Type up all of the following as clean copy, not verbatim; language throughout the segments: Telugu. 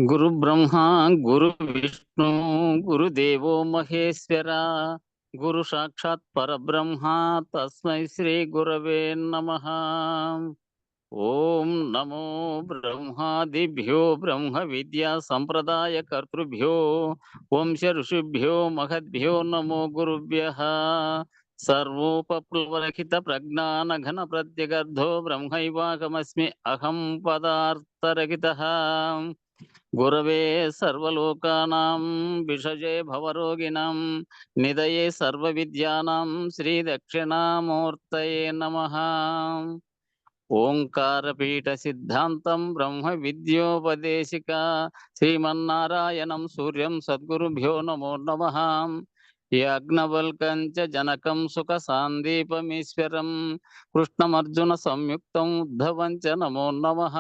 గురు బ్రహ్మ గురు విష్ణు గురుదేవో మహేశ్వర గురు సాక్షాత్ పరబ్రహ్మ తస్మై శ్రీ గురవే నమః. ఓం నమో బ్రహ్మాదిభ్యో బ్రహ్మ విద్యా సంప్రదాయ కర్తృభ్యో వంశ ఋషిభ్యో మహద్భ్యో నమో గురుభ్యః. సర్వోపప్లవరహిత ప్రజ్ఞాన ఘన ప్రత్యగర్ధో బ్రహ్మైవాహమస్మి అహం పదార్థరహితః. గురవే సర్వలోకానాం విషజే భవరోగిణాం నిదయే సర్వవిద్యానాం శ్రీ దక్షిణామూర్తయే నమః. ఓంకారపీఠ సిద్ధాంతం బ్రహ్మ విద్యోపదేశిక శ్రీమన్నారాయణం సూర్యం సద్గురుభ్యో నమో నమః. యాజ్ఞవల్కం చ జనకం సుఖ సాందీపమీశ్వరం కృష్ణమర్జున సంయుక్తం ఉద్ధవం చ నమో నమః.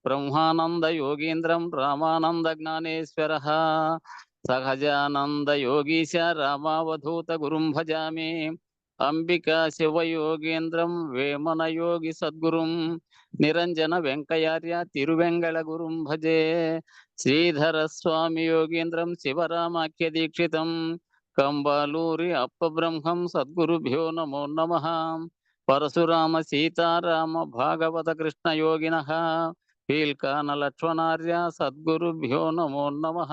బ్రహ్మానంద యోగీంద్రం రామానంద జ్ఞానేశ్వరః సహజానంద యోగీశ రామావధూత గురుం భజామి. అంబికా శివయోగేంద్రం వేమన యోగి సద్గురుం నిరంజన వెంకయార్య తిరువెంగళ గురుం భజే. శ్రీధర స్వామి యోగేంద్రం శివరామాఖ్య దీక్షితం కంబాలూరి అప్పబ్రహ్మం సద్గురుభ్యో నమో నమః. పరశురామ సీతారామ భాగవత కృష్ణ యోగినః పీల్కాన లక్ష్మణార్య సద్గురుభ్యో నమో నమః.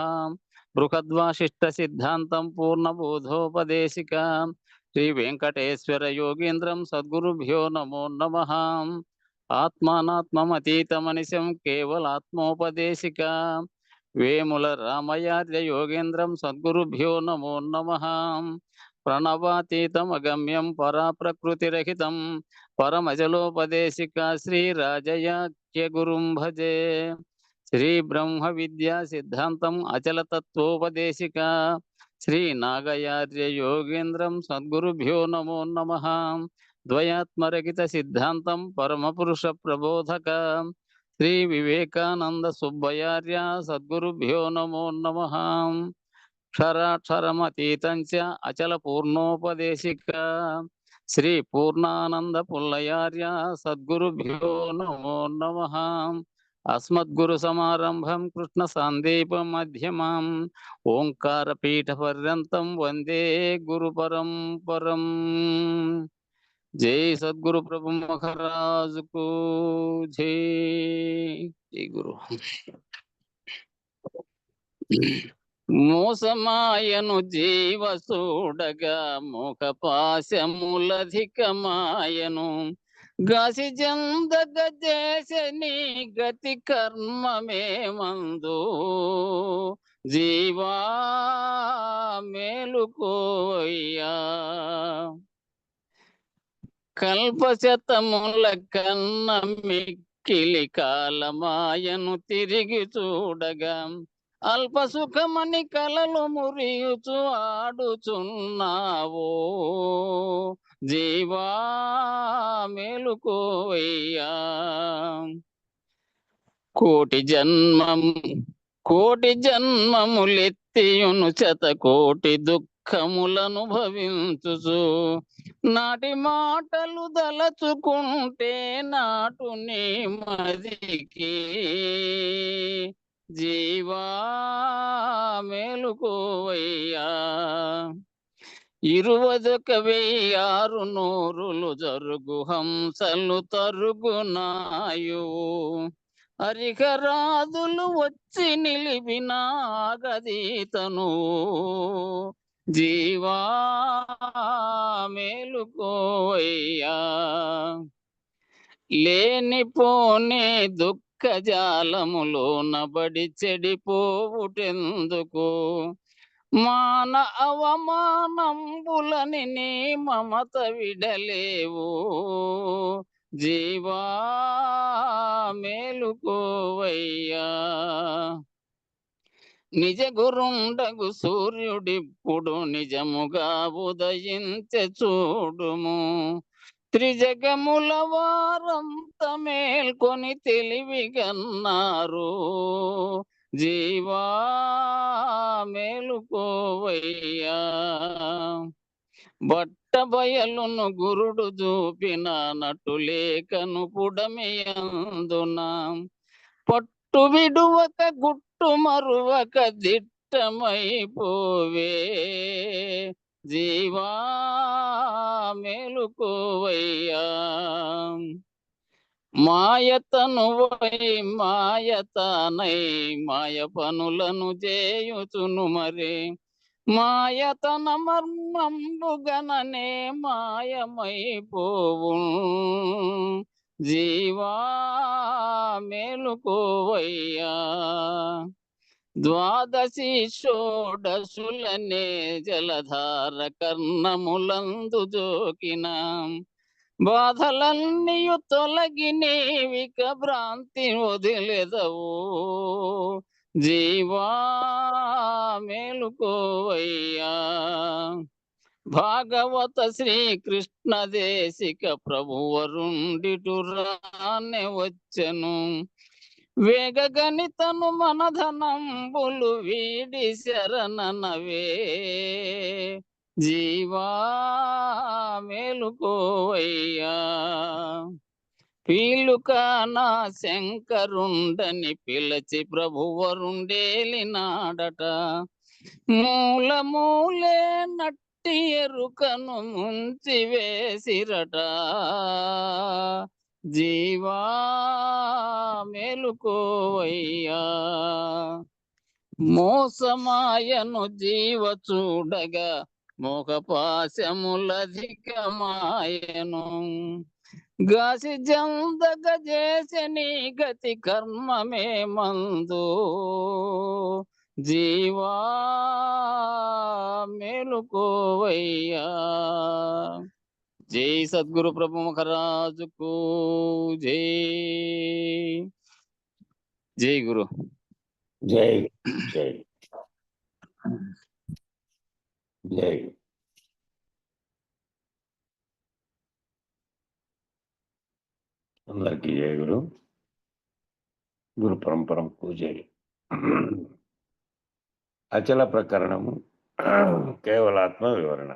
బృహద్వాసిష్ట సిద్ధాంతం పూర్ణబోధోపదేశిక శ్రీ వెంకటేశ్వర యోగేంద్రం సద్గురుభ్యో నమో నమః. ఆత్మానాత్మమతీతమనిశం కేవలాత్మోపదేశిక వేముల రామయార్య యోగేంద్రం సద్గురుభ్యో నమో నమః. ప్రణవాతీతమగమ్యం పరాప్రకృతిరహితం పరమజలోపదేశిక శ్రీ రాజయాఖ్య గురుం భజే. శ్రీ బ్రహ్మ విద్యా సిద్ధాంతం అచలతత్వోపదేశిక శ్రీ నాగయార్య యోగేంద్రం సద్గురుభ్యో నమో నమః. ద్వయాత్మరహిత సిద్ధాంతం పరమపురుష ప్రబోధక శ్రీ వివేకానంద సుబ్బయార్య సద్గురుభ్యో నమో నమః. క్షరాక్షరమతీతం చ అచల పూర్ణోపదేశిక శ్రీ పూర్ణానంద పుల్లయార్య సద్గురుభ్యో నమో నమః. అస్మద్గురు సమారంభం కృష్ణ సాందీప మధ్యమాం ఓంకార పీఠ పర్యంతం వందే గురు పరంపరం. జై సద్గురు ప్రభు మహారాజుకు జై. జై గురు. మోసమాయను జీవ చూడగా మోక పాశములధికమాయను గసి జందగ చేసని గతి కర్మమే మందు జీవా మేలుకోయ్యా. కల్పశతముల కన్న మిక్కిలి కాలమాయను తిరిగి చూడగా అల్ప సుఖమని కలలు మురియుచు ఆడుచున్నావో జీవా మేలుకోయ్యా. కోటి జన్మములెత్తియును శతకోటి దుఃఖములను భవించుచు నాటి మాటలు దలచుకుంటే నాటు నీ మదికి జీవా మేలుకోవయ్యా. 21,600 జరుగు హంసలు తరుగునాయు హరిహరాదులు వచ్చి నిలిపిన గదీతను జీవా మేలుకోయ్యా. లేనిపోనే దుఃఖజాలములో నబడి చెడిపోవుటెందుకు మాన అవమానంబులని నీ మమత విడలేవు జీవా మేలుకోవయ్యా. నిజ గురుండగు సూర్యుడిప్పుడు నిజముగా ఉదయించే చూడుము త్రిజగముల వారంత మేల్కొని తెలివిగన్నారు జీవా మేలుకోవయ్యా. బయలును గురుడు చూపిన నటులేకను పుడమియందున పట్టు విడువక గుట్టు మరువక దిట్టమైపోవే జీవా మేలుకోవయ్యా. మాయతనువై మాయతనై మాయ పనులను చేయుచును మరి మాయతన మర్మంబుగననే మాయమైపోవు జీవా మేలుకోవయ్యా. ద్వాదశి షోడశులనే జలధార కర్ణములందు జోకిన బాధలన్నీయు తొలగి నీవిక భ్రాంతి వదిలెదవు జీవా మేలుకోవయ్యా. భాగవత శ్రీకృష్ణ దేశిక ప్రభువరుండిటు రానే వచ్చెను వేగగనితను మనధనంబులు వీడి శరణనవే జీవా మేలుకోవయ్యా. పీలుకానా శంకరుండని పిలచి ప్రభువరుండేలినాడట మూలమూలే నట్టి ఎరుకను ముంచి వేసిరట జీవా మేలుకోవయ్యా. మోసమాయను జీవ చూడగా మోహపాశములధికమాయను గాసి జందగ చేసని గతి కర్మమే మందు జీవా మేలుకోవయ్యా. జై సద్గురు ప్రభు మహారాజుకు జై. జై గురు. జై జై జై. అందరికీ జై గురు. గురు పరంపరకు జై. అచల ప్రకరణము కేవలాత్మ వివరణ.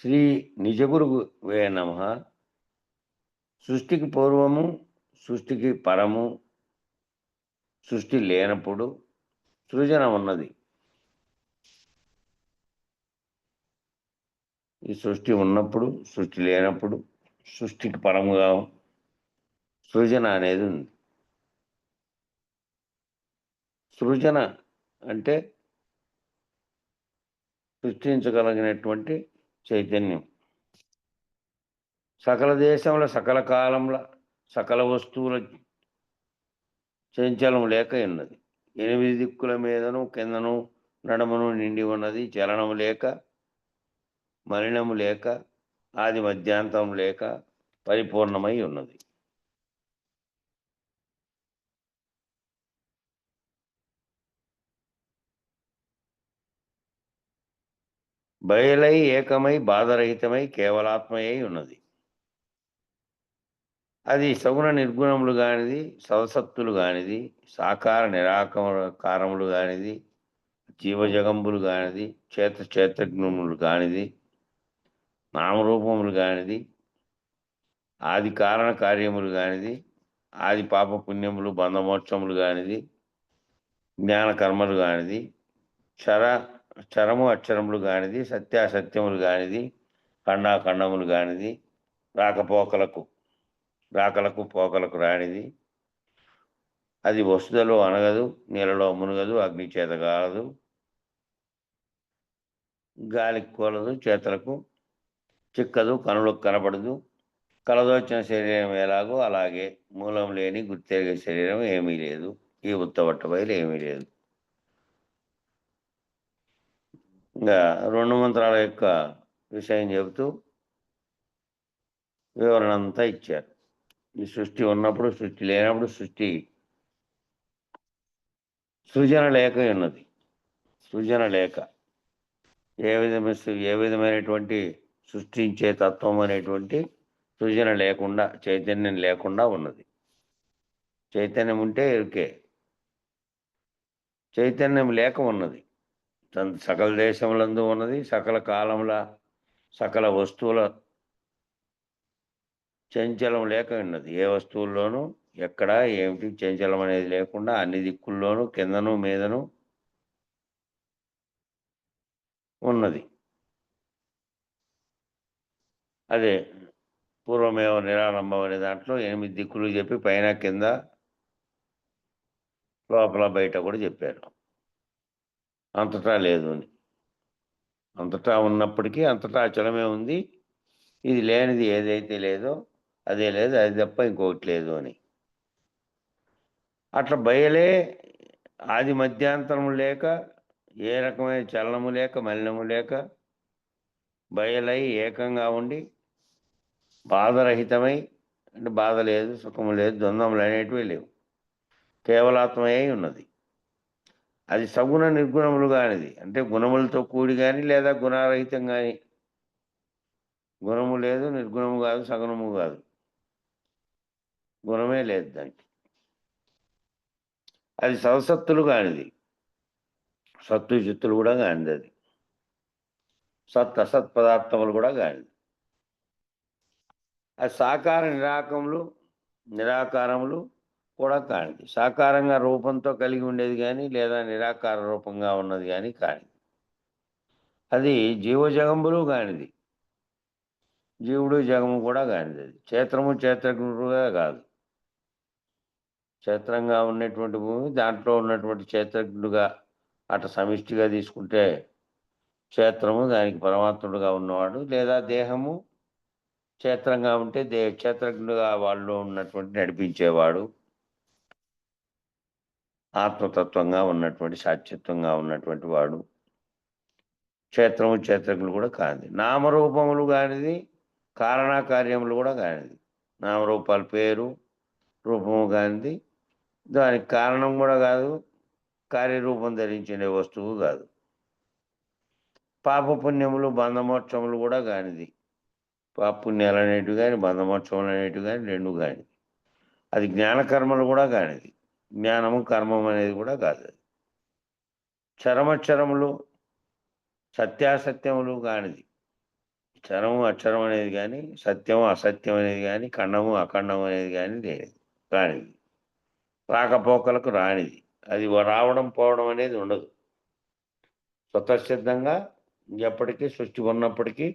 శ్రీ నిజగురువే నమః. సృష్టికి పూర్వము, సృష్టికి పరము, సృష్టి లేనప్పుడు సృజన ఉన్నది. ఈ సృష్టి ఉన్నప్పుడు, సృష్టి లేనప్పుడు, సృష్టికి పరముగా సృజన అనేది ఉంది. సృజన అంటే సృష్టించగలిగినటువంటి చైతన్యం. సకల దేశంలో, సకల కాలంలో, సకల వస్తువుల చంచలం లేక ఉన్నది. 8 దిక్కుల మీదను కిందను నడమను నిండి ఉన్నది. చలనము లేక, మలినము లేక, ఆది మధ్యాంతం లేక పరిపూర్ణమై ఉన్నది. బయలై ఏకమై బాధరహితమై కేవలాత్మయై ఉన్నది. అది సగుణ నిర్గుణములు కానిది, సవసత్తులు కానిది, సాకార నిరాకారములు కానిది, జీవజగంబులు కానిది, చేతజ్ఞములు కానిది, నామరూపములు కానిది, ఆది కారణ కార్యములు కానిది, ఆది పాప పుణ్యములు బంధమోక్షములు కానిది, జ్ఞాన కర్మలు కానిది, చరము అక్షరములు కానిది, సత్యాసత్యములు కానిది, ఖండాఖండములు కానిది, రాకలకు పోకలకు రానిది, అది వసుదలో అనగదు, నీళ్ళలో మునగదు, అగ్ని చేత కాలదు, గాలికి కోలదు, చేతలకు చిక్కదు, కనులకు కనపడదు, కలదొచ్చిన శరీరం ఎలాగో అలాగే మూలం లేని గుర్తెరిగే శరీరం ఏమీ లేదు. ఈ ఉత్తబట్ట బయలు ఏమీ లేదు. ఇంకా 2 మంత్రాల యొక్క విషయం చెబుతూ వివరణ అంతా ఇచ్చారు. ఈ సృష్టి ఉన్నప్పుడు, సృష్టి లేనప్పుడు, సృజన లేక ఉన్నది. సృజన లేక ఏ విధమైనటువంటి సృష్టించే తత్వం అనేటువంటి సృజన లేకుండా, చైతన్యం లేకుండా ఉన్నది. చైతన్యం ఉంటే ఎరుకే. చైతన్యం లేక ఉన్నది. సకల దేశములందు ఉన్నది, సకల కాలముల సకల వస్తువుల చంచలం లేక ఉన్నది. ఏ వస్తువుల్లోనూ ఎక్కడ ఏమిటి చంచలం అనేది లేకుండా అన్ని దిక్కుల్లోనూ కిందను మీదను ఉన్నది. అదే పూర్వమేవ నిరారంభం అనే దాంట్లో 8 దిక్కులు చెప్పి పైన కింద లోపల బయట కూడా చెప్పారు. అంతటా లేదు అని. అంతటా ఉన్నప్పటికీ అంతటా అచలమే ఉంది. ఇది లేనిది ఏదైతే లేదో అదే లేదు, అది తప్ప ఇంకొకటి లేదు అని. అట్లా బయలే ఆది మధ్యాంతరము లేక, ఏ రకమైన చలనము లేక, మలినము లేక, బయలై ఏకంగా ఉండి బాధరహితమై, అంటే బాధ లేదు, సుఖము లేదు, ద్వంద్వములు అనేటివి లేవు, కేవలాత్మయై ఉన్నది. అది సగుణ నిర్గుణములు కానిది, అంటే గుణములతో కూడి కానీ లేదా గుణారహితం కానీ. గుణము లేదు, నిర్గుణము కాదు, సగుణము కాదు, గుణమే లేదు దానికి. అది సవసత్తులు కానిది, సత్తు చిత్తులు కూడా కానిది. అది సత్ అసత్ పదార్థములు కూడా కానిది. అది సాకార నిరాకారములు కూడా కానిది. సాకారంగా రూపంతో కలిగి ఉండేది కానీ లేదా నిరాకార రూపంగా ఉన్నది కానీ కానిది. అది జీవజగంబులు కానిది, జీవుడు జగము కూడా కానిది. అది క్షేత్రము క్షేత్రజ్ఞుడుగా కాదు. క్షేత్రంగా ఉన్నటువంటి భూమి, దాంట్లో ఉన్నటువంటి క్షేత్రజ్ఞుడుగా అటు సమిష్టిగా తీసుకుంటే క్షేత్రము దానికి పరమాత్ముడుగా ఉన్నవాడు, లేదా దేహము క్షేత్రంగా ఉంటే క్షేత్రజ్ఞుడుగా వాళ్ళు ఉన్నటువంటి నడిపించేవాడు, ఆత్మతత్వంగా ఉన్నటువంటి సాక్షిత్వంగా ఉన్నటువంటి వాడు. క్షేత్రము క్షేత్రజ్ఞులు కూడా కానిది. నామరూపములు కానిది, కారణాకార్యములు కూడా కానిది. నామరూపాల పేరు రూపము కానిది, దానికి కారణం కూడా కాదు, కార్యరూపం ధరించిన వస్తువు కాదు. పాపపుణ్యములు బంధమోక్షములు కూడా కానిది. పాపపుణ్యాలు అనేటివి కానీ బంధమోక్షములు అనేటివి కానీ రెండు కానిది. అది జ్ఞానకర్మలు కూడా కానిది. జ్ఞానము కర్మం అనేది కూడా కాదు. అది చరమక్షరములు సత్యాసత్యములు కానిది. క్షరము అక్షరం అనేది కానీ, సత్యము అసత్యం అనేది కానీ, ఖండము అఖండం అనేది కానీ లేదు కానిది. రాకపోకలకు రానిది. అది రావడం పోవడం అనేది ఉండదు. స్వతసిద్ధంగా ఎప్పటికీ సృష్టి ఉన్నప్పటికీ,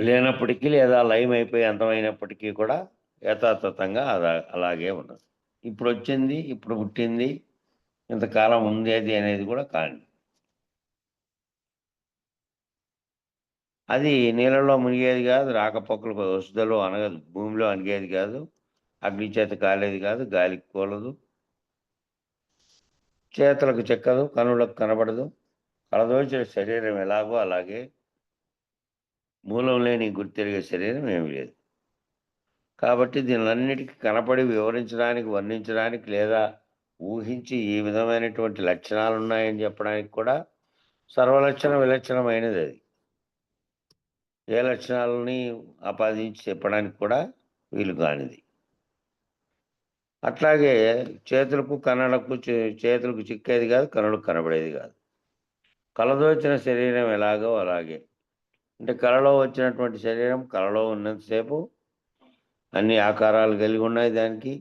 లేనప్పటికీ, లేదా లయం అయిపోయి అంతమైనప్పటికీ కూడా యథాతథంగా అలాగే ఉన్నది. ఇప్పుడు వచ్చింది, ఇప్పుడు పుట్టింది, ఇంతకాలం ఉండేది అనేది కూడా కానిది. అది నీళ్ళలో మునిగేది కాదు, రాకపోకలు వసుదలో అనగదు, భూమిలో అణిగేది కాదు, అగ్ని చేత కాలేది కాదు, గాలికి కూలదు, చేతులకు చెక్కదు, కనులకు కనబడదు. కలదోచిన శరీరం ఎలాగో అలాగే మూలం లేని గుర్తెరిగే శరీరం ఏమీ లేదు. కాబట్టి దీనిలన్నిటికీ కనపడి వివరించడానికి, వర్ణించడానికి, లేదా ఊహించి ఈ విధమైనటువంటి లక్షణాలు ఉన్నాయని చెప్పడానికి కూడా సర్వలక్షణ విలక్షణమైనది. అది ఏ లక్షణాలని ఆపాదించి చెప్పడానికి కూడా వీలు కానిది. అట్లాగే చేతులకు కన్నులకు చేతులకు చిక్కేది కాదు, కన్నులకు కనబడేది కాదు. కలదోచిన శరీరం ఎలాగో అలాగే. అంటే కళలో వచ్చినటువంటి శరీరం కళలో ఉన్నంతసేపు అన్ని ఆకారాలు కలిగి ఉన్నాయి. దానికి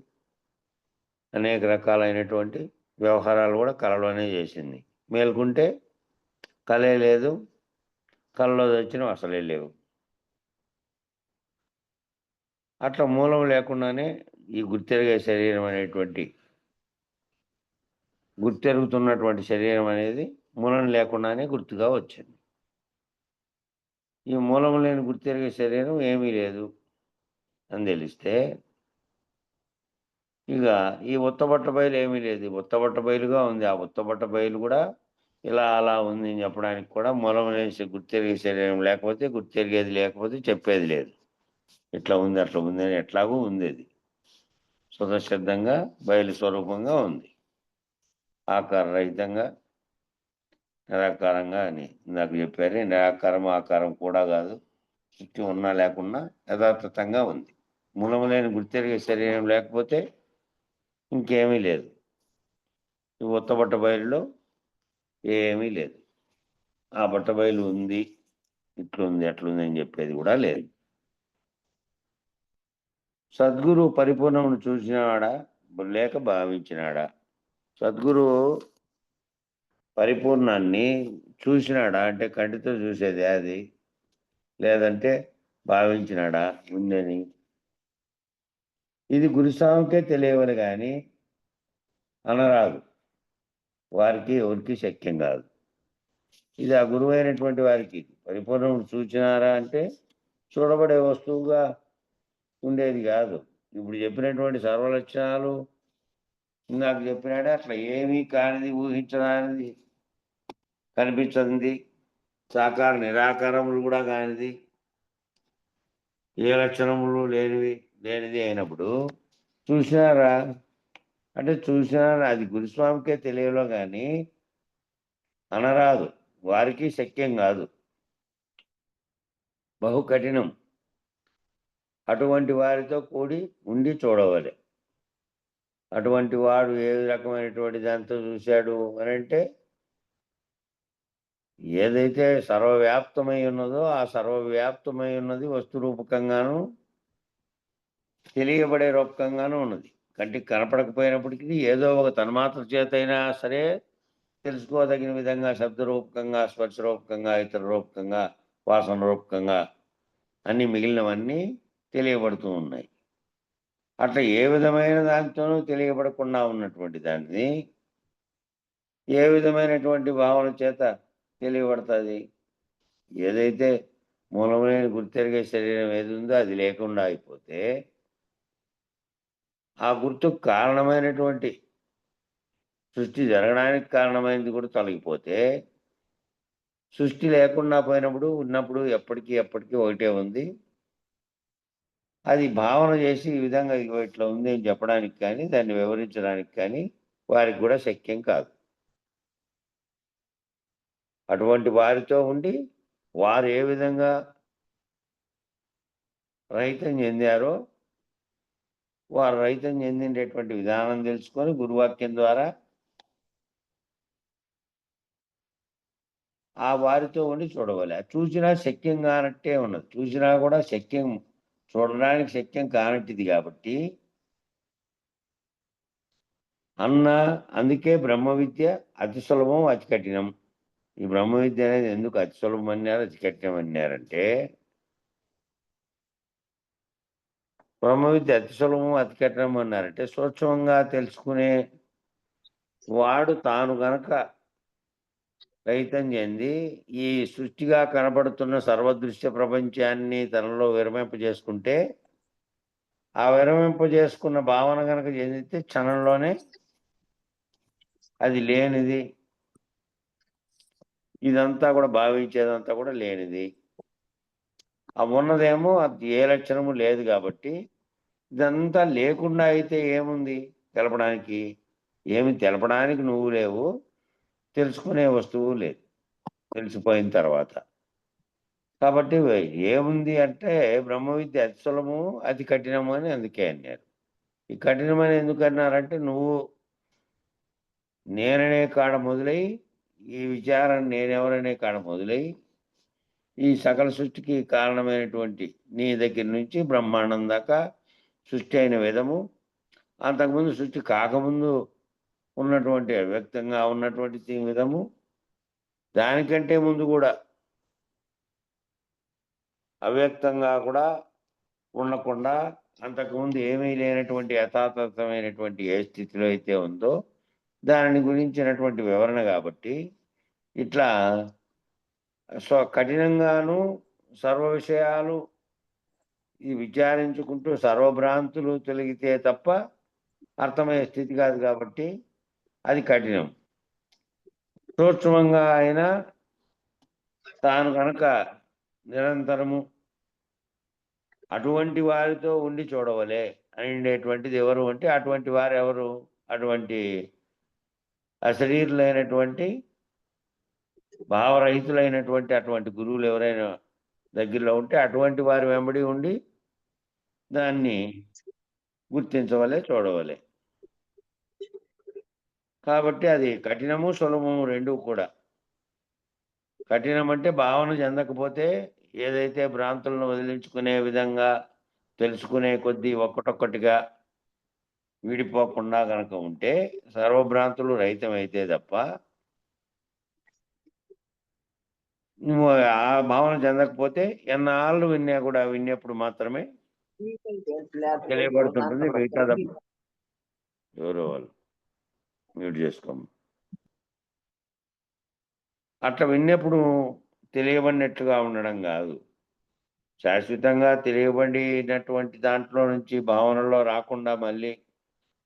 అనేక రకాలైనటువంటి వ్యవహారాలు కూడా కళలోనే చేసింది. మేల్కుంటే కళే లేదు, కళలో వచ్చినవి అసలే లేవు. అట్లా మూలం లేకుండానే ఈ గుర్తెరిగే శరీరం అనేటువంటి గుర్తెరుగుతున్నటువంటి శరీరం అనేది మూలం లేకుండానే గుర్తుగా వచ్చింది. ఈ మూలం లేని గుర్తెరిగే శరీరం ఏమీ లేదు అని తెలిస్తే ఇక ఈ ఉత్తబట్ట బయలు ఏమీ లేదు, ఉత్తబట్ట బయలుగా ఉంది. ఆ ఉత్తబట్ట బయలు కూడా ఇలా అలా ఉంది అని చెప్పడానికి కూడా మూలం లేని గుర్తెరిగే శరీరం లేకపోతే, గుర్తెరిగేది లేకపోతే చెప్పేది లేదు. ఇట్లా ఉంది అట్లా ఉంది అని ఎట్లాగూ ఉంది. అది స్వతసిద్ధంగా బయలు స్వరూపంగా ఉంది, ఆకార రహితంగా, నిరాకారంగా అని నాకు చెప్పారు. నిరాకారం ఆకారం కూడా కాదు, సృష్టి ఉన్నా లేకున్నా యథాతథంగా ఉంది. మూలము లేని గుర్తెరిగే శరీరం లేకపోతే ఇంకేమీ లేదు. ఈ ఉత్త బట్టబయలులో ఏమీ లేదు. ఆ బట్టబయలు ఉంది, ఇట్లుంది అట్లుంది అని చెప్పేది కూడా లేదు. సద్గురు పరిపూర్ణమును చూసినాడా లేక భావించినాడా? సద్గురు పరిపూర్ణాన్ని చూసినాడా అంటే కంటితో చూసేది అది, లేదంటే భావించినాడా ఉందని? ఇది గురుస్వామికే తెలియవని కానీ అనరాదు, వారికి ఎవరికి శక్యం కాదు. ఇది ఆ గురువు అయినటువంటి వారికి పరిపూర్ణమును చూచినారా అంటే చూడబడే వస్తువుగా ఉండేది కాదు. ఇప్పుడు చెప్పినటువంటి సర్వలక్షణాలు ఇందాక చెప్పినాడే అట్లా ఏమీ కానిది, ఊహించడానికి కనిపించంది, సాకార నిరాకారములు కూడా కానిది, ఏ లక్షణములు లేనిది అయినప్పుడు చూసినారా అంటే చూసినారా, అది గురుస్వామికే తెలియలో కానీ అనరాదు, వారికి శక్యం కాదు, బహు కఠినం. అటువంటి వారితో కూడి ఉండి చూడవాలి. అటువంటి వాడు ఏ రకమైనటువంటి దాంతో చూశాడు అని అంటే, ఏదైతే సర్వవ్యాప్తమై ఉన్నదో ఆ సర్వవ్యాప్తమై ఉన్నది వస్తు రూపకంగాను తెలియబడే రూపకంగాను ఉన్నది. కంటికి కనపడకపోయినప్పటికీ ఏదో ఒక తన్మాత్ర చేత అయినా సరే తెలుసుకోదగిన విధంగా శబ్ద రూపకంగా, స్పర్శ రూపకంగా, ఇతర రూపకంగా, వాసన రూపకంగా అన్ని మిగిలినవన్నీ తెలియబడుతూ ఉన్నాయి. అట్లా ఏ విధమైన దాంతోనూ తెలియబడకుండా ఉన్నటువంటి దాన్ని ఏ విధమైనటువంటి భావన చేత తెలియబడుతుంది? ఏదైతే మూలమైన గుర్తెరిగే శరీరం ఏది ఉందో అది లేకుండా అయిపోతే, ఆ గుర్తుకు కారణమైనటువంటి సృష్టి జరగడానికి కారణమైనది కూడా తొలగిపోతే, సృష్టి లేకుండా పోయినప్పుడు ఉన్నప్పుడు ఎప్పటికీ ఒకటే ఉంది. అది భావన చేసి ఈ విధంగా ఇగో ఇట్లా ఉంది అని చెప్పడానికి కానీ, దాన్ని వివరించడానికి కానీ వారికి కూడా శక్యం కాదు. అటువంటి వారితో ఉండి వారు ఏ విధంగా రహితం చెందారో, వారు రహితం చెందినటువంటి విధానం తెలుసుకొని గురువాక్యం ద్వారా ఆ వారితో ఉండి చూడవాలి. అది చూసినా శక్యం కానట్టే ఉన్నది. చూసినా కూడా శక్యం, చూడడానికి శక్యం కానట్టిది కాబట్టి అందుకే బ్రహ్మ విద్య అతి సులభం, అతి కఠినం. ఈ బ్రహ్మ విద్య అనేది ఎందుకు అతి సులభం అన్నారు, అతి కఠినం అన్నారంటే, బ్రహ్మ విద్య అతి సులభం, అతి కఠినం అన్నారంటే సూక్ష్మంగా తెలుసుకునే వాడు తాను గనక రహితం చెంది ఈ సృష్టిగా కనబడుతున్న సర్వదృశ్య ప్రపంచాన్ని తనలో విరమింపజేసుకుంటే, ఆ విరమింపజేసుకున్న భావన గనక చెందితే క్షణంలోనే అది లేనిది, ఇదంతా కూడా భావించేదంతా కూడా లేనిది, ఆ ఉన్నదేమో అది ఏ లక్షణము లేదు. కాబట్టి ఇదంతా లేకుండా అయితే ఏముంది తెలపడానికి? ఏమి తెలపడానికి నువ్వు లేవు, తెలుసుకునే వస్తువు లేదు తెలిసిపోయిన తర్వాత. కాబట్టి ఏముంది అంటే బ్రహ్మ విద్య అతి సులభము, అతి కఠినము అని అందుకే అన్నారు. ఈ కఠినమని ఎందుకు అన్నారంటే, నువ్వు నేననే కాడ మొదలై ఈ విచారణ నేనెవరనే కాడ మొదలై ఈ సకల సృష్టికి కారణమైనటువంటి నీ దగ్గర నుంచి బ్రహ్మాండం దాకా సృష్టి అయిన విధము, అంతకుముందు సృష్టి కాకముందు ఉన్నటువంటి అవ్యక్తంగా ఉన్నటువంటి విధము, దానికంటే ముందు కూడా అవ్యక్తంగా కూడా ఉండకుండా అంతకుముందు ఏమీ లేనటువంటి యథాతథమైనటువంటి ఏ స్థితిలో అయితే ఉందో దాని గురించినటువంటి వివరణ. కాబట్టి ఇట్లా కఠినంగాను సర్వ విషయాలు ఈ విచారించుకుంటూ సర్వభ్రాంతులు తొలగితే తప్ప అర్థమయ్యే స్థితి కాదు. కాబట్టి అది కఠినం. సూక్ష్మంగా అయినా తాను కనుక నిరంతరము అటువంటి వారితో ఉండి చూడవలే అనేటువంటిది ఎవరు అంటే, అటువంటి వారు ఎవరు? అటువంటి అశరీరులైనటువంటి భావరహితులైనటువంటి అటువంటి గురువులు ఎవరైనా దగ్గరలో ఉంటే అటువంటి వారి వెంబడి ఉండి దాన్ని గుర్తించవలే, చూడవలే. కాబట్టి అది కఠినము సులభము రెండు కూడా. కఠినం అంటే భావన చెందకపోతే ఏదైతే భ్రాంతులను వదిలించుకునే విధంగా తెలుసుకునే కొద్దీ ఒక్కటొక్కటిగా విడిపోకుండా గనక ఉంటే సర్వభ్రాంతులు రహితమైతే తప్ప నువ్వు ఆ భావన చెందకపోతే ఎన్నాళ్ళు విన్నా కూడా విన్నప్పుడు మాత్రమే తెలియబడుతుంటుంది. మిగతా ఎవరో వాళ్ళు మ్యూట్ చేసుకోము. అట్లా విన్నప్పుడు తెలియబడినట్లుగా ఉండడం కాదు. శాశ్వతంగా తెలియబడినటువంటి దాంట్లో నుంచి భావనలో రాకుండా మళ్ళీ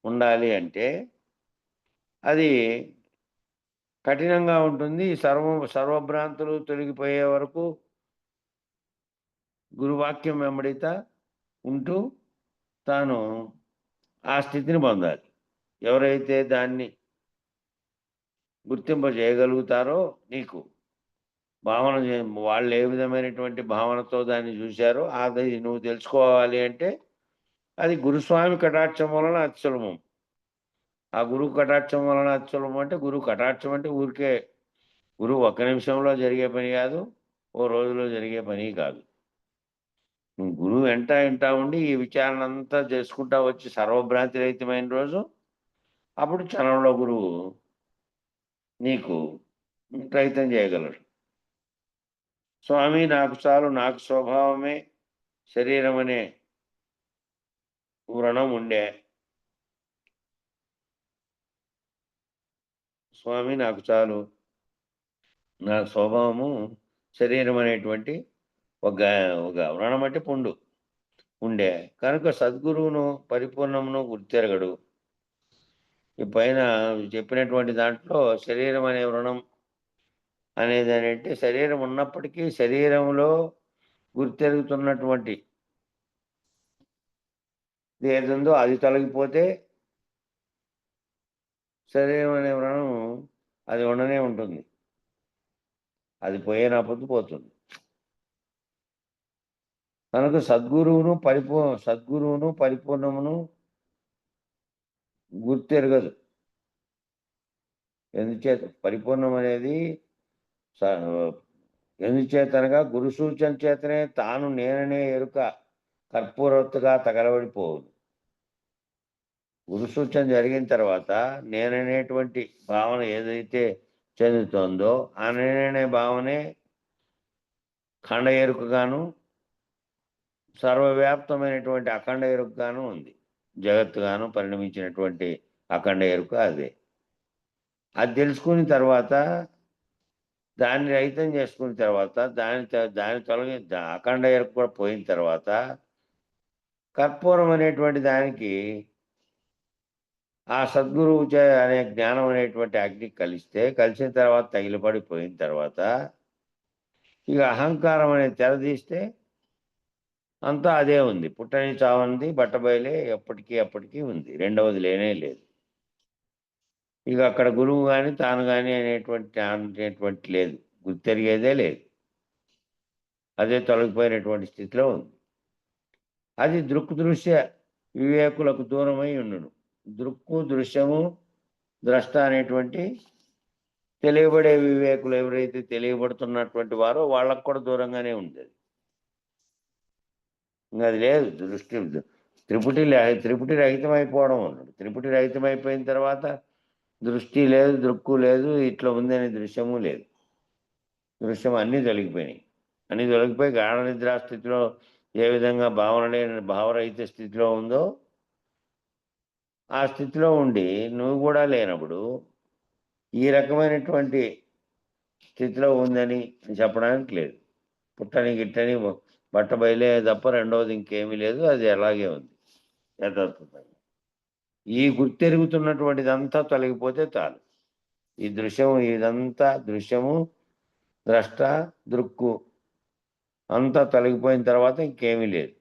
ఉండాలి అంటే అది కఠినంగా ఉంటుంది. సర్వభ్రాంతులు తొలగిపోయే వరకు గురువాక్యం వెంబడిత ఉంటూ తాను ఆ స్థితిని పొందాలి. ఎవరైతే దాన్ని గుర్తింపజేయగలుగుతారో నీకు భావన వాళ్ళు ఏ విధమైనటువంటి భావనతో దాన్ని చూశారో అది నువ్వు తెలుసుకోవాలి అంటే అది గురుస్వామి కటాక్షం వలన అతి సులభం. ఆ గురువు కటాక్షం వలన అతి సులభం అంటే గురువు కటాక్షం అంటే ఊరికే గురువు ఒక్క నిమిషంలో జరిగే పని కాదు, ఓ రోజులో జరిగే పని కాదు. నువ్వు గురువు వెంట ఉండి ఈ విచారణ అంతా చేసుకుంటా వచ్చి సర్వభ్రాంతి రహితమైన రోజు అప్పుడు క్షణంలో గురువు నీకు ప్రయత్నం చేయగలడు. స్వామి నాకు చాలు, నాకు స్వభావమే శరీరం అనే వ్రణం ఉండే. స్వామి నాకు చాలు, నా స్వభావము శరీరం అనేటువంటి ఒక ఒక వ్రణం అంటే పుండు ఉండే కనుక సద్గురువును పరిపూర్ణమును గుర్తెరగడు. ఈ పైన చెప్పినటువంటి దాంట్లో శరీరం అనే వ్రణం అనేది అంటే శరీరం ఉన్నప్పటికీ శరీరంలో గుర్తెరుగుతున్నటువంటి ఏదుందో అది తొలగిపోతే శరీరం అనే వ్రణం అది ఉండనే ఉంటుంది. అది పోయినప్పుడు పోతుంది. కనుక సద్గురువును పరిపూర్ణమును గుర్తెరగదు. ఎందుచేత పరిపూర్ణం అనేది ఎందుచేతనగా గురు సూచన చేతనే తాను నేననే ఎరుక కర్పూరొత్తుగా తగలబడిపోవును. గురు సూచన జరిగిన తర్వాత నేననేటువంటి భావన ఏదైతే చెందుతోందో ఆ నేననే భావనే ఖండ ఎరుకగాను సర్వవ్యాప్తమైనటువంటి అఖండ ఎరుకగాను ఉంది. జగత్తుగాను పరిణమించినటువంటి అఖండ ఎరుక అదే. అది తెలుసుకున్న తర్వాత దాన్ని రహితం చేసుకున్న తర్వాత దాని తొలగి అఖండ ఎరుక కూడా పోయిన తర్వాత కర్పూరం అనేటువంటి దానికి ఆ సద్గురువు అనే జ్ఞానం అనేటువంటి అగ్ని కలిసిన తర్వాత తగిలిపడిపోయిన తర్వాత ఇక అహంకారం అనేది తెరదీస్తే అంతా అదే ఉంది. పుట్టని చావనిది బట్టబయలే ఎప్పటికీ ఉంది. రెండవది లేనే లేదు. ఇక అక్కడ గురువు కానీ తాను కానీ అనేటువంటి లేదు. గుర్తెరిగేదే లేదు. అదే తొలగిపోయినటువంటి స్థితిలో ఉంది. అది దృశ్య వివేకులకు దూరమై ఉండును. దృక్కు దృశ్యము ద్రష్ట అనేటువంటి తెలియబడే వివేకులు ఎవరైతే తెలియబడుతున్నటువంటి వారో వాళ్ళకు కూడా దూరంగానే ఉండేది. ఇంకా అది లేదు. త్రిపుటి రహితమైపోవడం అన్నాడు. త్రిపుటి రహితమైపోయిన తర్వాత దృష్టి లేదు, దృక్కు లేదు, ఇట్లా ఉందనే దృశ్యము లేదు. దృశ్యం అన్నీ తొలగిపోయినాయి. అన్నీ తొలగిపోయి గాఢ నిద్రా స్థితిలో ఏ విధంగా భావరహిత స్థితిలో ఉందో ఆ స్థితిలో ఉండి నువ్వు కూడా లేనప్పుడు ఈ రకమైనటువంటి స్థితిలో ఉందని చెప్పడానికి లేదు. పుట్టని గిట్టని బట్ట బయలే తప్ప రెండవది ఇంకేమీ లేదు. అది అలాగే ఉంది యథార్థంగా. ఈ గుర్తెరుగుతున్నటువంటిదంతా తొలగిపోతే చాలు. ఈ ఇదంతా దృశ్యము ద్రష్ట దృక్కు అంతా తొలగిపోయిన తర్వాత ఇంకేమీ లేదు.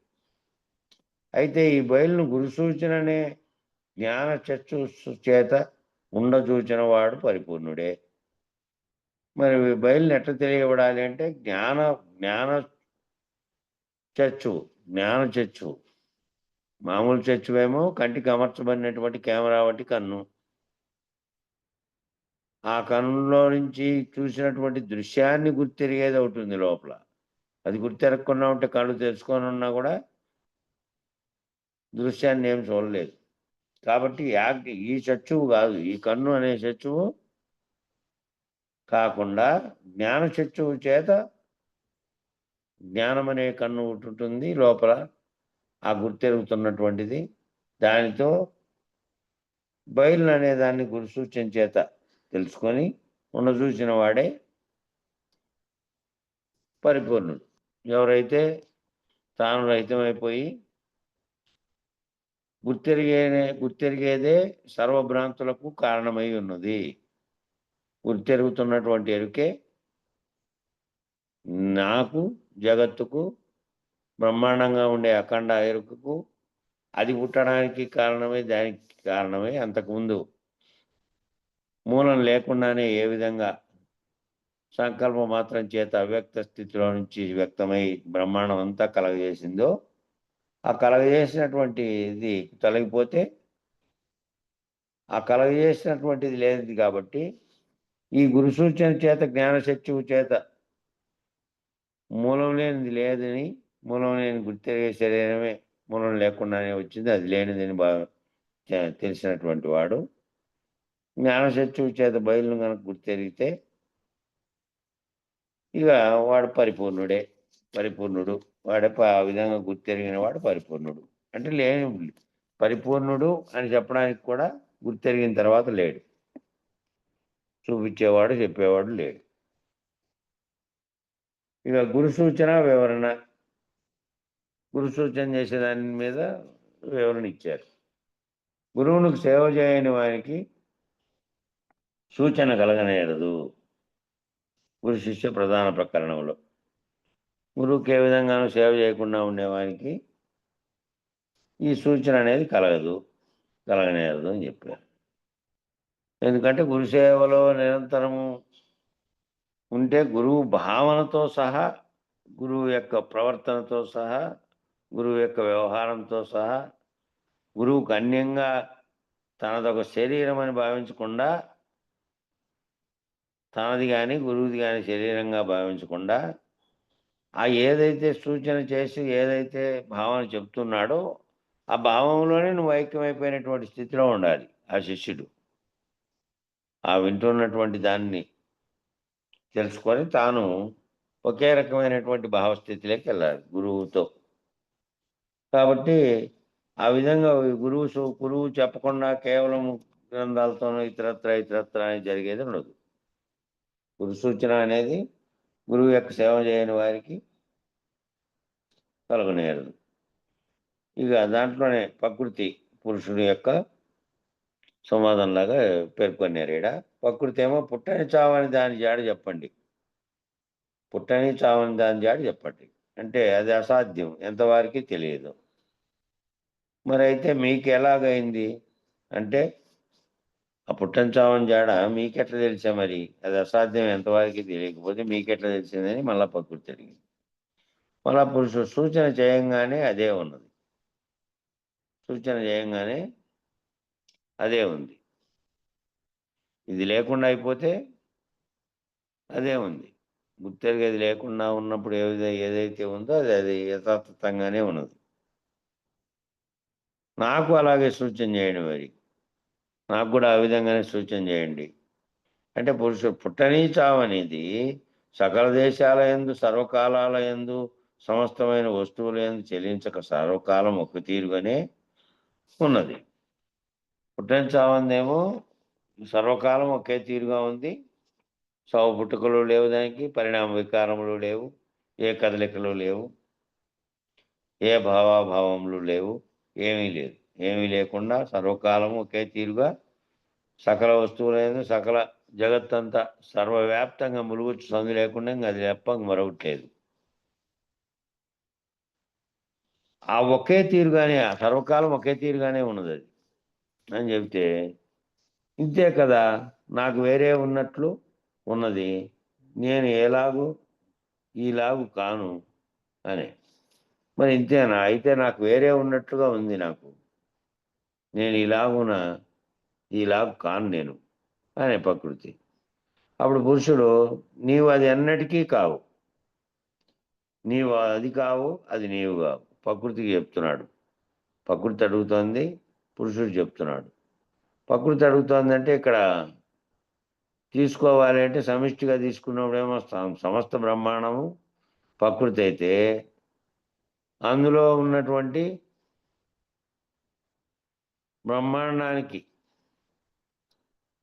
అయితే ఈ బయలును గురు సూచననే జ్ఞాన చక్షు చేత ఉండచూచిన వాడు పరిపూర్ణుడే. మరి బయలుని ఎట్లా తెలియబడాలి అంటే జ్ఞాన చచ్చు మామూలు చచ్చువేమో కంటికి అమర్చబడినటువంటి కెమెరా వంటి కన్ను. ఆ కన్నులో నుంచి చూసినటువంటి దృశ్యాన్ని గుర్తెరిగేది ఒకటి ఉంది లోపల. అది గుర్తెరగకుండా ఉంటే కళ్ళు తెరుచుకొని ఉన్నా కూడా దృశ్యాన్ని ఏం చూడలేదు. కాబట్టి ఈ చక్షువు కాదు, ఈ కన్ను అనే చక్షువు కాకుండా జ్ఞాన చక్షువు చేత జ్ఞానం అనే కన్ను ఉంటుంది లోపల, ఆ గుర్తెరుగుతున్నటువంటిది. దానితో బయలు అనే దాన్ని గురుసూచన చేత తెలుసుకొని చూసిన వాడే పరిపూర్ణుడు. ఎవరైతే తాను రహితమైపోయి గుర్తెరిగేదే సర్వభ్రాంతులకు కారణమై ఉన్నది. గుర్తెరుగుతున్నటువంటి ఎరుకే నాకు, జగత్తుకు, బ్రహ్మాండంగా ఉండే అఖండ ఎరుకకు, అది పుట్టడానికి కారణమై, దానికి కారణమై, అంతకుముందు మూలం లేకుండానే ఏ విధంగా సంకల్ప మాత్రం చేత అవ్యక్త స్థితిలో నుంచి వ్యక్తమై బ్రహ్మాండం అంతా కలగజేసిందో, ఆ కలగజేసినటువంటిది తొలగిపోతే ఆ కలగజేసినటువంటిది లేనిది కాబట్టి ఈ గురు సూచన చేత జ్ఞానశక్తివు చేత మూలం లేనిది లేదని, మూలం లేని గుర్తెరిగే శరీరమే మూలం లేకుండానే వచ్చింది, అది లేనిదని తెలిసినటువంటి వాడు జ్ఞానశక్తివు చేత బయలును కనుక గుర్తెరిగితే ఇక వాడు పరిపూర్ణుడు. వాడే ఆ విధంగా గుర్తెరిగిన వాడు పరిపూర్ణుడు. అంటే పరిపూర్ణుడు అని చెప్పడానికి కూడా గుర్తెరిగిన తర్వాత లేడు, చూపించేవాడు, చెప్పేవాడు లేడు. ఇక గురు సూచన వివరణ. గురు సూచన చేసే దాని మీద వివరణ ఇచ్చారు. గురువునికి సేవ చేయని వారికి సూచన కలగనేరదు. గురు శిష్య ప్రధాన ప్రకరణంలో గురువుకి ఏ విధంగానూ సేవ చేయకుండా ఉండేవానికి ఈ సూచన అనేది కలగనేరదు అని చెప్పారు. ఎందుకంటే గురు సేవలో నిరంతరము ఉంటే గురువు భావనతో సహా, గురువు యొక్క ప్రవర్తనతో సహా, గురువు యొక్క వ్యవహారంతో సహా, గురువుకు అన్యంగా తనదొక శరీరం అని భావించకుండా, తనది కానీ గురువుది కానీ శరీరంగా భావించకుండా, ఆ ఏదైతే సూచన చేసి ఏదైతే భావన చెప్తున్నాడో ఆ భావంలోనే నువ్వు ఐక్యమైపోయినటువంటి స్థితిలో ఉండాలి ఆ శిష్యుడు. ఆ వింటున్నటువంటి దాన్ని తెలుసుకొని తాను ఒకే రకమైనటువంటి భావస్థితిలోకి వెళ్ళాలి గురువుతో. కాబట్టి ఆ విధంగా గురువు చెప్పకుండా కేవలం గ్రంథాలతోనూ ఇతరత్ర అని జరిగేది ఉండదు. గురు సూచన అనేది గురువు యొక్క సేవ చేయని వారికి కలగనేరదు. ఇక దాంట్లోనే ప్రకృతి పురుషుడు యొక్క సంవాదంలాగా పేర్కొన్నారు. ఈడ ప్రకృతి ఏమో పుట్టని చావని దాని జాడ చెప్పండి, పుట్టని చావని దాని జాడ చెప్పండి అంటే అది అసాధ్యం, ఎంతవారికి తెలియదు. మరి అయితే మీకు ఎలాగైంది అంటే ఆ పుట్టని చావని జాడ మీకెట్లా తెలిసా? మరి అది అసాధ్యం, ఎంతవారికి తెలియకపోతే మీకెట్లా తెలిసిందని మళ్ళా ప్రకృతి అడిగింది. మళ్ళా పురుషుడు సూచన చేయంగానే అదే ఉన్నది, సూచన చేయంగానే అదే ఉంది. ఇది లేకుండా అయిపోతే అదే ఉంది. గుర్తెరిగేది లేకుండా ఉన్నప్పుడు ఏదైతే ఉందో అది యథాతథంగానే ఉన్నది. నాకు అలాగే సూచన చేయండి, మరి నాకు కూడా ఆ విధంగానే సూచన చేయండి అంటే పురుషుడు పుట్టని చావనేది సకల దేశాల యందు, సర్వకాలాల యందు, సమస్తమైన వస్తువుల యందు చెల్లించక సర్వకాలం ఒక తీరుగానే ఉన్నది. పుట్టని చావందేమో సర్వకాలం ఒకే తీరుగా ఉంది. సావు పుట్టుకలు లేవు, దానికి పరిణామ వికారములు లేవు, ఏ కదలికలు లేవు, ఏ భావాభావములు లేవు, ఏమీ లేదు. ఏమీ లేకుండా సర్వకాలము ఒకే తీరుగా సకల వస్తువులేదు, సకల జగత్తంతా సర్వవ్యాప్తంగా ములుగుచ్చు సందు లేకుండా ఇంకా అది తప్ప మరొకటి లేదు. ఆ ఒకే తీరుగానే, ఆ సర్వకాలం ఒకే తీరుగానే ఉన్నది అది అని చెబితే, ఇంతే కదా, నాకు వేరే ఉన్నట్లు ఉన్నది, నేను ఈలాగు కాను అని. మరి ఇంతేనా? అయితే నాకు వేరే ఉన్నట్లుగా ఉంది, నాకు నేను ఈలాగు కాను నేను అనే ప్రకృతి. అప్పుడు పురుషుడు నీవు అది ఎన్నటికీ కావు, నీవు అది కావు, అది నీవు కావు. ప్రకృతికి చెప్తున్నాడు. ప్రకృతి అడుగుతోంది, పురుషుడు చెప్తున్నాడు. ప్రకృతి అడుగుతోంది అంటే ఇక్కడ తీసుకోవాలి అంటే సమిష్టిగా తీసుకున్నప్పుడేమో సమస్త బ్రహ్మాండము ప్రకృతి అయితే, అందులో ఉన్నటువంటి బ్రహ్మాండానికి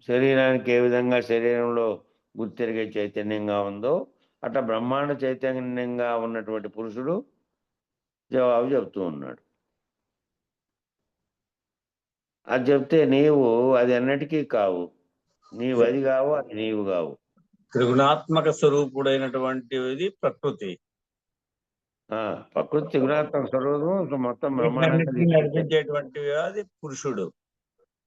శరీరానికి ఏ విధంగా శరీరంలో గుర్తెరిగే చైతన్యంగా ఉందో అట్లా బ్రహ్మాండ చైతన్యంగా ఉన్నటువంటి పురుషుడు జవాబు చెప్తూ ఉన్నాడు. అది చెప్తే నీవు అది అన్నిటికీ కావు, నీవు అది కావు, అది నీవు కావు. త్రిగుణాత్మక స్వరూపుడైనటువంటిది ప్రకృతి. ప్రకృతి త్రిగుణాత్మక స్వరూపం మొత్తం బ్రహ్మాండంగా నడిపించేటువంటివి అది పురుషుడు,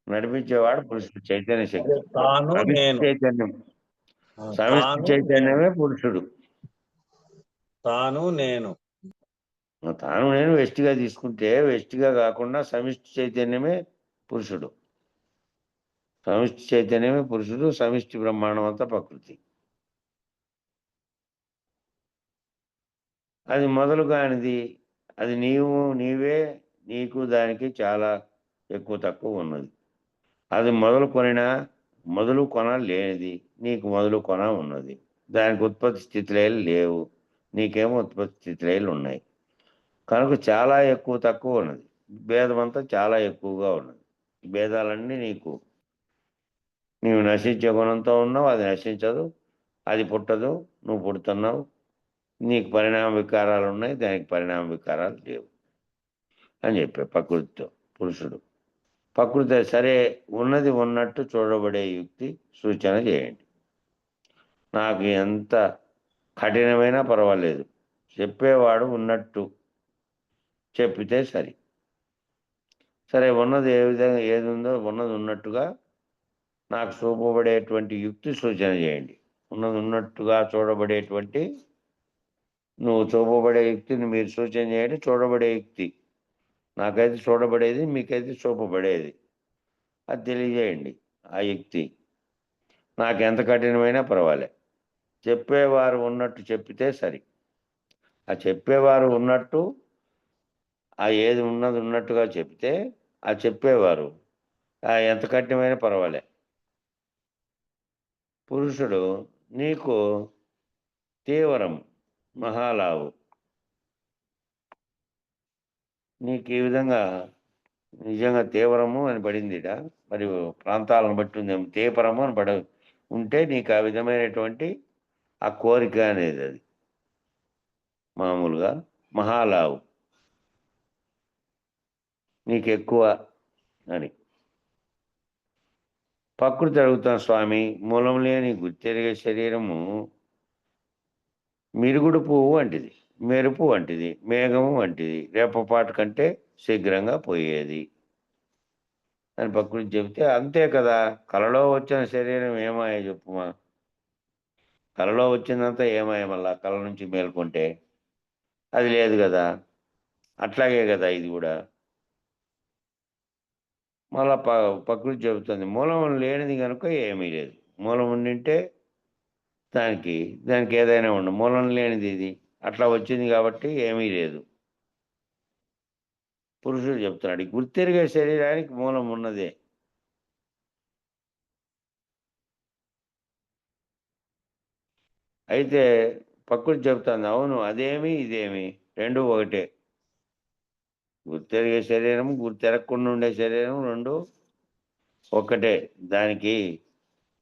నడిపించేవాడు పురుషుడు. చైతన్య శక్తి, తాను నేను, చైతన్యం, సమిష్టి చైతన్యమే పురుషుడు. తాను నేను, తాను నేను వెష్టిగా తీసుకుంటే వెష్టిగా కాకుండా సమిష్టి చైతన్యమే పురుషుడు. సమిష్టి చైతన్యమే పురుషుడు, సమిష్టి బ్రహ్మాండం అంతా ప్రకృతి. అది మొదలు కానిది, అది నీవే, నీకు దానికి చాలా ఎక్కువ తక్కువ ఉన్నది. అది మొదలు కొన లేనిది, నీకు మొదలు కొన ఉన్నది. దానికి ఉత్పత్తి స్థితిలేలు లేవు, నీకేమో ఉత్పత్తి స్థితిలేలు ఉన్నాయి. కనుక చాలా ఎక్కువ తక్కువ ఉన్నది. భేదం అంతా చాలా ఎక్కువగా ఉన్నది. భేదాలన్నీ నీవు నశించే గుణంతో ఉన్నావు, అది నశించదు, అది పుట్టదు, నువ్వు పుడుతున్నావు. నీకు పరిణామ వికారాలు ఉన్నాయి, దానికి పరిణామ వికారాలు లేవు అని చెప్పే ప్రకృతితో పురుషుడు. ప్రకృతి సరే, ఉన్నది ఉన్నట్టు చూడబడే యుక్తి సూచన చేయండి. నాకు ఎంత కఠినమైనా పర్వాలేదు, చెప్పేవాడు ఉన్నట్టు చెప్పితే సరే ఉన్నది ఏ విధంగా ఏది ఉందో ఉన్నది ఉన్నట్టుగా నాకు చూపబడేటువంటి యుక్తి సూచన చేయండి. ఉన్నది ఉన్నట్టుగా చూడబడేటువంటి, నువ్వు చూపబడే యుక్తిని మీరు సూచన చేయండి. చూడబడే యుక్తి, నాకైతే చూడబడేది, మీకైతే చూపబడేది, అది తెలియజేయండి. ఆ యుక్తి నాకు ఎంత కఠినమైనా పర్వాలే, చెప్పేవారు ఉన్నట్టు చెప్పితే సరి. ఆ చెప్పేవారు ఉన్నట్టు, ఆ ఏది ఉన్నది ఉన్నట్టుగా చెప్తే ఆ చెప్పేవారు ఎంత కఠినమైనా పర్వాలే. పురుషుడు నీకు తీవ్రం, మహాలావు, నీకు ఈ విధంగా నిజంగా తీవ్రము అని పడిందిట. మరి ప్రాంతాలను బట్టి ఉంది, తీవ్రము అని ఉంటే నీకు ఆ విధమైనటువంటి ఆ కోరిక అనేది, అది మామూలుగా మహాలావు నీకు ఎక్కువ అని. ప్రకృతి అడుగుతాం, స్వామి మూలం లేని గుర్తెరిగే శరీరము మిరుగుడు పువ్వు వంటిది, మెరుపు వంటిది, మేఘము వంటిది, రేపపాటు కంటే శీఘ్రంగా పోయేది అని ప్రకృతి చెబితే, అంతే కదా, కలలో వచ్చిన శరీరం ఏమాయ చెప్పుమా, కలలో వచ్చిందంతా ఏమాయ, మళ్ళా కళ నుంచి మేల్కొంటే అది లేదు కదా. అట్లాగే కదా ఇది కూడా. మళ్ళా ప్రకృతి చెబుతుంది, మూలం లేనిది కనుక ఏమీ లేదు. మూలం ఉండింటే దానికి ఏదైనా ఉండు, మూలం లేనిది ఇది, అట్లా వచ్చింది కాబట్టి ఏమీ లేదు. పురుషుడు చెప్తున్నాడు, గుర్తెరిగే శరీరానికి మూలం ఉన్నదే. అయితే ప్రకృతి చెప్తుంది, అవును అదేమి ఇదేమి రెండు ఒకటే. గుర్తెరిగే శరీరం, గుర్తెరగకుండా ఉండే శరీరం రెండు ఒక్కటే. దానికి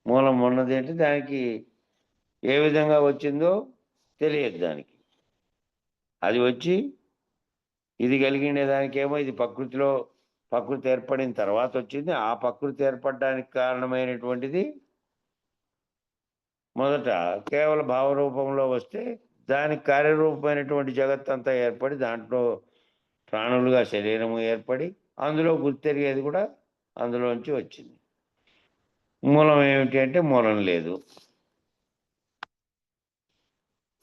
మూలం ఉన్నది అంటే దానికి ఏ విధంగా వచ్చిందో తెలియదు. దానికి అది వచ్చి ఇది కలిగిండే దానికేమో ఇది ప్రకృతి ఏర్పడిన తర్వాత వచ్చింది. ఆ ప్రకృతి ఏర్పడడానికి కారణమైనటువంటిది మొదట కేవల భావరూపంలో వస్తే దానికి కార్యరూపమైనటువంటి జగత్తంతా ఏర్పడి దాంట్లో ప్రాణులుగా శరీరము ఏర్పడి అందులో గుర్తెరిగేది కూడా అందులోంచి వచ్చింది. మూలం ఏమిటి అంటే మూలం లేదు,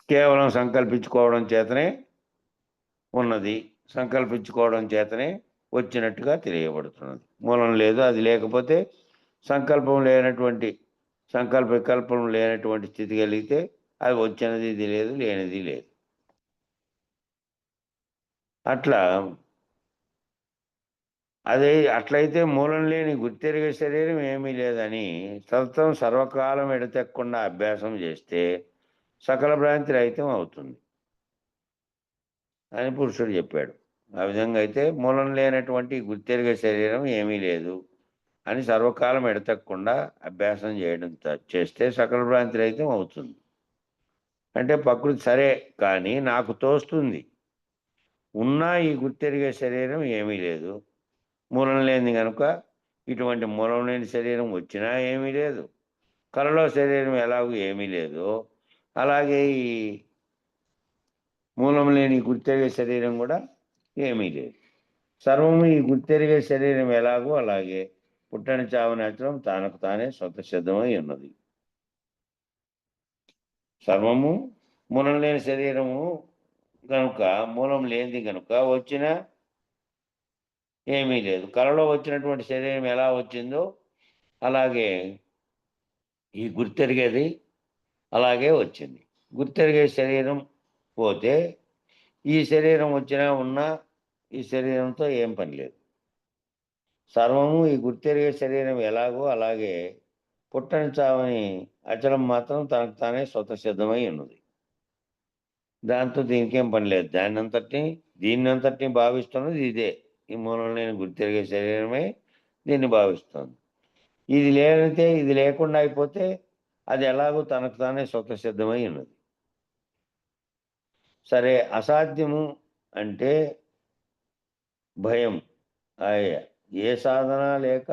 కేవలం సంకల్పించుకోవడం చేతనే ఉన్నది, సంకల్పించుకోవడం చేతనే వచ్చినట్టుగా తెలియబడుతున్నది. మూలం లేదు, అది లేకపోతే సంకల్పం లేనటువంటి సంకల్ప వికల్పం లేనటువంటి స్థితి కలిగితే అది వచ్చినది ఇది లేదు, లేనిది లేదు. అట్లా అదే అట్లయితే మూలం లేని గుర్తెరిగే శరీరం ఏమీ లేదని సతతం సర్వకాలం ఎడతెక్కకుండా అభ్యాసం చేస్తే సకల భ్రాంతి రహితం అవుతుంది అని పురుషుడు చెప్పాడు. ఆ విధంగా అయితే మూలం లేనటువంటి గుర్తెరిగే శరీరం ఏమీ లేదు అని సర్వకాలం ఎడతెక్కకుండా అభ్యాసం చేస్తే సకల భ్రాంతి రహితం అవుతుంది. అంటే ప్రకృతి సరే, కానీ నాకు తోస్తుంది ఉన్నా ఈ గుర్తెరిగే శరీరం ఏమీ లేదు, మూలం లేనిది కనుక ఇటువంటి మూలం లేని శరీరం వచ్చినా ఏమీ లేదు, కలలో శరీరం ఎలాగూ ఏమీ లేదు, అలాగే ఈ మూలం లేని గుర్తెరిగే శరీరం కూడా ఏమీ లేదు. సర్వము ఈ గుర్తెరిగే శరీరం ఎలాగో అలాగే పుట్టని చావని అచలం తనకు తానే స్వతసిద్ధమై ఉన్నది. సర్వము మూలం లేని శరీరము కనుక, మూలం లేనిది కనుక వచ్చినా ఏమీ లేదు. కలలో వచ్చినటువంటి శరీరం ఎలా వచ్చిందో అలాగే ఈ గుర్తెరిగేది అలాగే వచ్చింది. గుర్తెరిగే శరీరం పోతే ఈ శరీరం వచ్చినా ఉన్నా ఈ శరీరంతో ఏం పని లేదు. సర్వము ఈ గుర్తెరిగే శరీరం ఎలాగో అలాగే పుట్టని చావని అచలం మాత్రం తనకు తానే స్వతసిద్ధమై ఉన్నది. దాంతో దీనికేం పని లేదు. దీన్నంతటిని భావిస్తున్నది ఇదే. ఈ మూలం లేని గుర్తెరిగే శరీరమే దీన్ని భావిస్తుంది. ఇది లేనితే, ఇది లేకుండా అయిపోతే అది ఎలాగో తనకు తానే స్వతసిద్ధమై ఉన్నది. సరే, అసాధ్యము అంటే భయం. ఏ సాధన లేక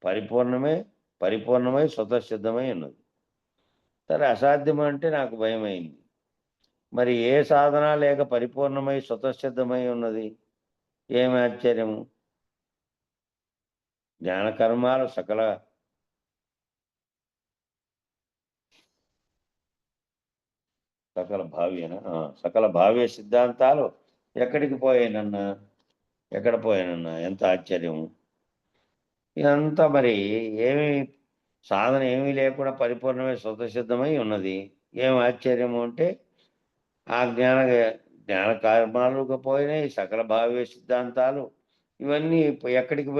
పరిపూర్ణమై స్వతసిద్ధమై ఉన్నది. సరే, అసాధ్యం అంటే నాకు భయం అయింది. మరి ఏ సాధన లేక పరిపూర్ణమై స్వతసిద్ధమై ఉన్నది? ఏమి ఆశ్చర్యము! జ్ఞానకర్మాలు సకల సకల భావ్య సిద్ధాంతాలు ఎక్కడ పోయానన్నా ఎంత ఆశ్చర్యము! ఇదంతా మరి సాధన ఏమీ లేకుండా పరిపూర్ణమై స్వతసిద్ధమై ఉన్నది. ఏం ఆశ్చర్యము అంటే ఆ జ్ఞాన కర్మాలకు పోయినాయి, సకల భావ్య సిద్ధాంతాలు ఇవన్నీ ఎక్కడికి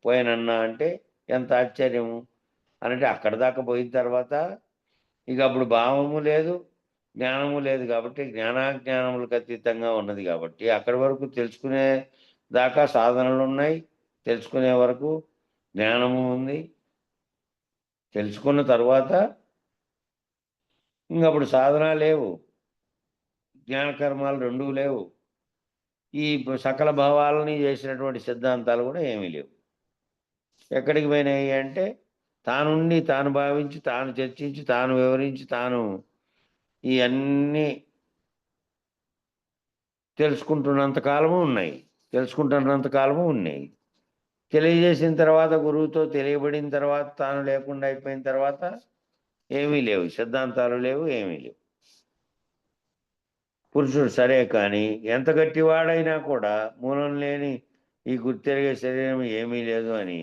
పోయానన్నా అంటే ఎంత ఆశ్చర్యము అంటే అక్కడ దాకా పోయిన తర్వాత ఇక అప్పుడు భావము లేదు, జ్ఞానము లేదు. కాబట్టి జ్ఞానాజ్ఞానములకు అతీతంగా ఉన్నది. కాబట్టి అక్కడి వరకు తెలుసుకునే దాకా సాధనలు ఉన్నాయి, తెలుసుకునే వరకు జ్ఞానము ఉంది. తెలుసుకున్న తర్వాత ఇంకప్పుడు సాధన లేవు, జ్ఞానకర్మాలు రెండూ లేవు. ఈ సకల భావాలని చేసినటువంటి సిద్ధాంతాలు కూడా ఏమీ లేవు. ఎక్కడికి పోయినాయి అంటే తానుండి, తాను భావించి, తాను చర్చించి, తాను వివరించి, తాను ఈ అన్నీ తెలుసుకుంటున్నంత కాలము ఉన్నాయి. తెలియజేసిన తర్వాత, గురువుతో తెలియబడిన తర్వాత, తాను లేకుండా అయిపోయిన తర్వాత ఏమీ లేవు, సిద్ధాంతాలు లేవు, ఏమీ లేవు. పురుషుడు సరే, కానీ ఎంత గట్టివాడైనా కూడా మూలం లేని ఈ గుర్తెరిగే శరీరం ఏమీ లేదు అని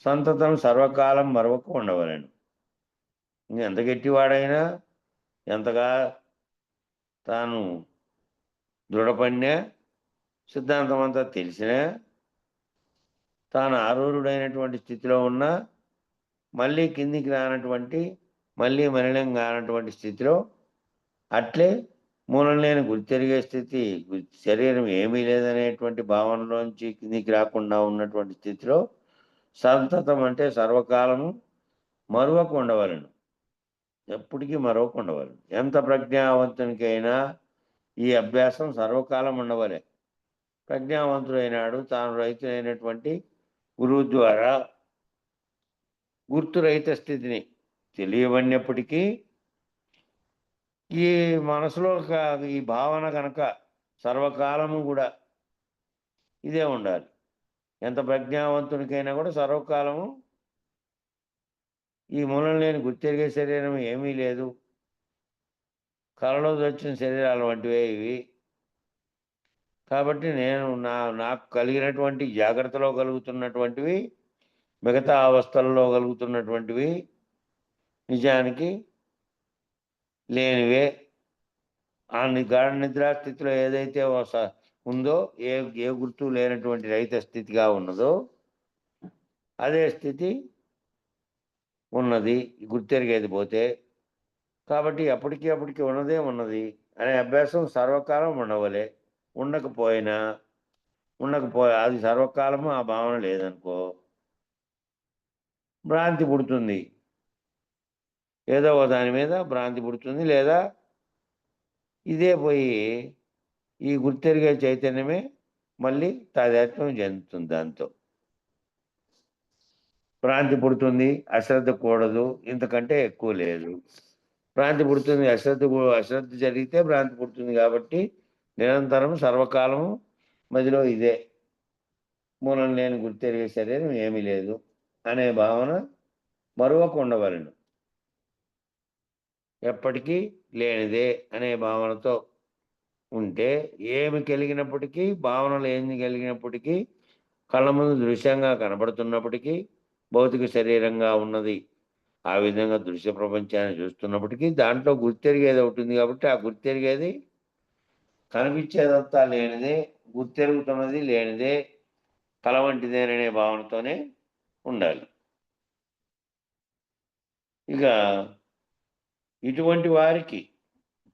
సంతతం సర్వకాలం మరొక ఉండవలను. ఎంత గట్టివాడైనా, ఎంతగా తాను దృఢపడినా, సిద్ధాంతం అంతా తెలిసినా, తాను ఆరూరుడైనటువంటి స్థితిలో ఉన్నా మళ్ళీ కిందికి రానటువంటి, మళ్ళీ మలినం కానటువంటి స్థితిలో అట్లే మూలం లేని గుర్తెరిగే స్థితి, శరీరం ఏమీ లేదనేటువంటి భావనలోంచి కిందికి రాకుండా ఉన్నటువంటి స్థితిలో సంతతం అంటే సర్వకాలము మరొక ఉండవలను, ఎప్పటికీ మరొక ఉండవలను. ఎంత ప్రజ్ఞావంతునికైనా ఈ అభ్యాసం సర్వకాలం ఉండవలే. ప్రజ్ఞావంతుడైనాడు, తాను రైతులైనటువంటి గురువు ద్వారా గుర్తురహిత స్థితిని తెలియబడినప్పటికీ ఈ మనసులో ఈ భావన కనుక సర్వకాలము కూడా ఇదే ఉండాలి. ఎంత ప్రజ్ఞావంతునికైనా కూడా సర్వకాలము ఈ మూలం లేని గుర్తెరిగే శరీరం ఏమీ లేదు, కలలో వచ్చిన శరీరాలు వంటివే ఇవి. కాబట్టి నేను నాకు కలిగినటువంటి జాగ్రత్తలో కలుగుతున్నటువంటివి మిగతా అవస్థలలో కలుగుతున్నటువంటివి నిజానికి లేనివే. ఆ గాఢ నిద్రా స్థితిలో ఏదైతే ఉందో, ఏ ఏ గుర్తు లేనటువంటి రహిత స్థితిగా ఉన్నదో అదే స్థితి ఉన్నది, గుర్తెరిగేది పోతే. కాబట్టి అప్పటికి ఉన్నదే ఉన్నది అనే అభ్యాసం సర్వకాలం ఉండవలే. ఉండకపోయినా అది సర్వకాలము ఆ భావన లేదనుకో, భ్రాంతి పుడుతుంది. ఏదో దాని మీద భ్రాంతి పుడుతుంది. లేదా ఇదే పోయి ఈ గుర్తెరిగే చైతన్యమే మళ్ళీ తాదాత్మ్యం చెందుతుంది. దాంతో భ్రాంతి పుడుతుంది. అశ్రద్ధ కూడదు, ఇంతకంటే ఎక్కువ లేదు. భ్రాంతి పుడుతుంది, అశ్రద్ధ జరిగితే భ్రాంతి పుడుతుంది. కాబట్టి నిరంతరం సర్వకాలము మదిలో ఇదే మూలం లేని గుర్తెరిగే శరీరం ఏమీ లేదు అనే భావన మరొక ఉండవలను. ఎప్పటికీ లేనిదే అనే భావనతో ఉంటే ఏమి కలిగినప్పటికీ, భావనలు ఏమి కలిగినప్పటికీ, కళ్ళ ముందు దృశ్యంగా కనబడుతున్నప్పటికీ, భౌతిక శరీరంగా ఉన్నది ఆ విధంగా దృశ్య ప్రపంచాన్ని చూస్తున్నప్పటికీ దాంట్లో గుర్తెరిగేది ఉంటుంది. కాబట్టి ఆ గుర్తెరిగేది కనిపించేదంతా లేనిదే, గుర్తెరుగుతున్నది లేనిదే, కల వంటిదేననే భావనతోనే ఉండాలి. ఇక ఇటువంటి వారికి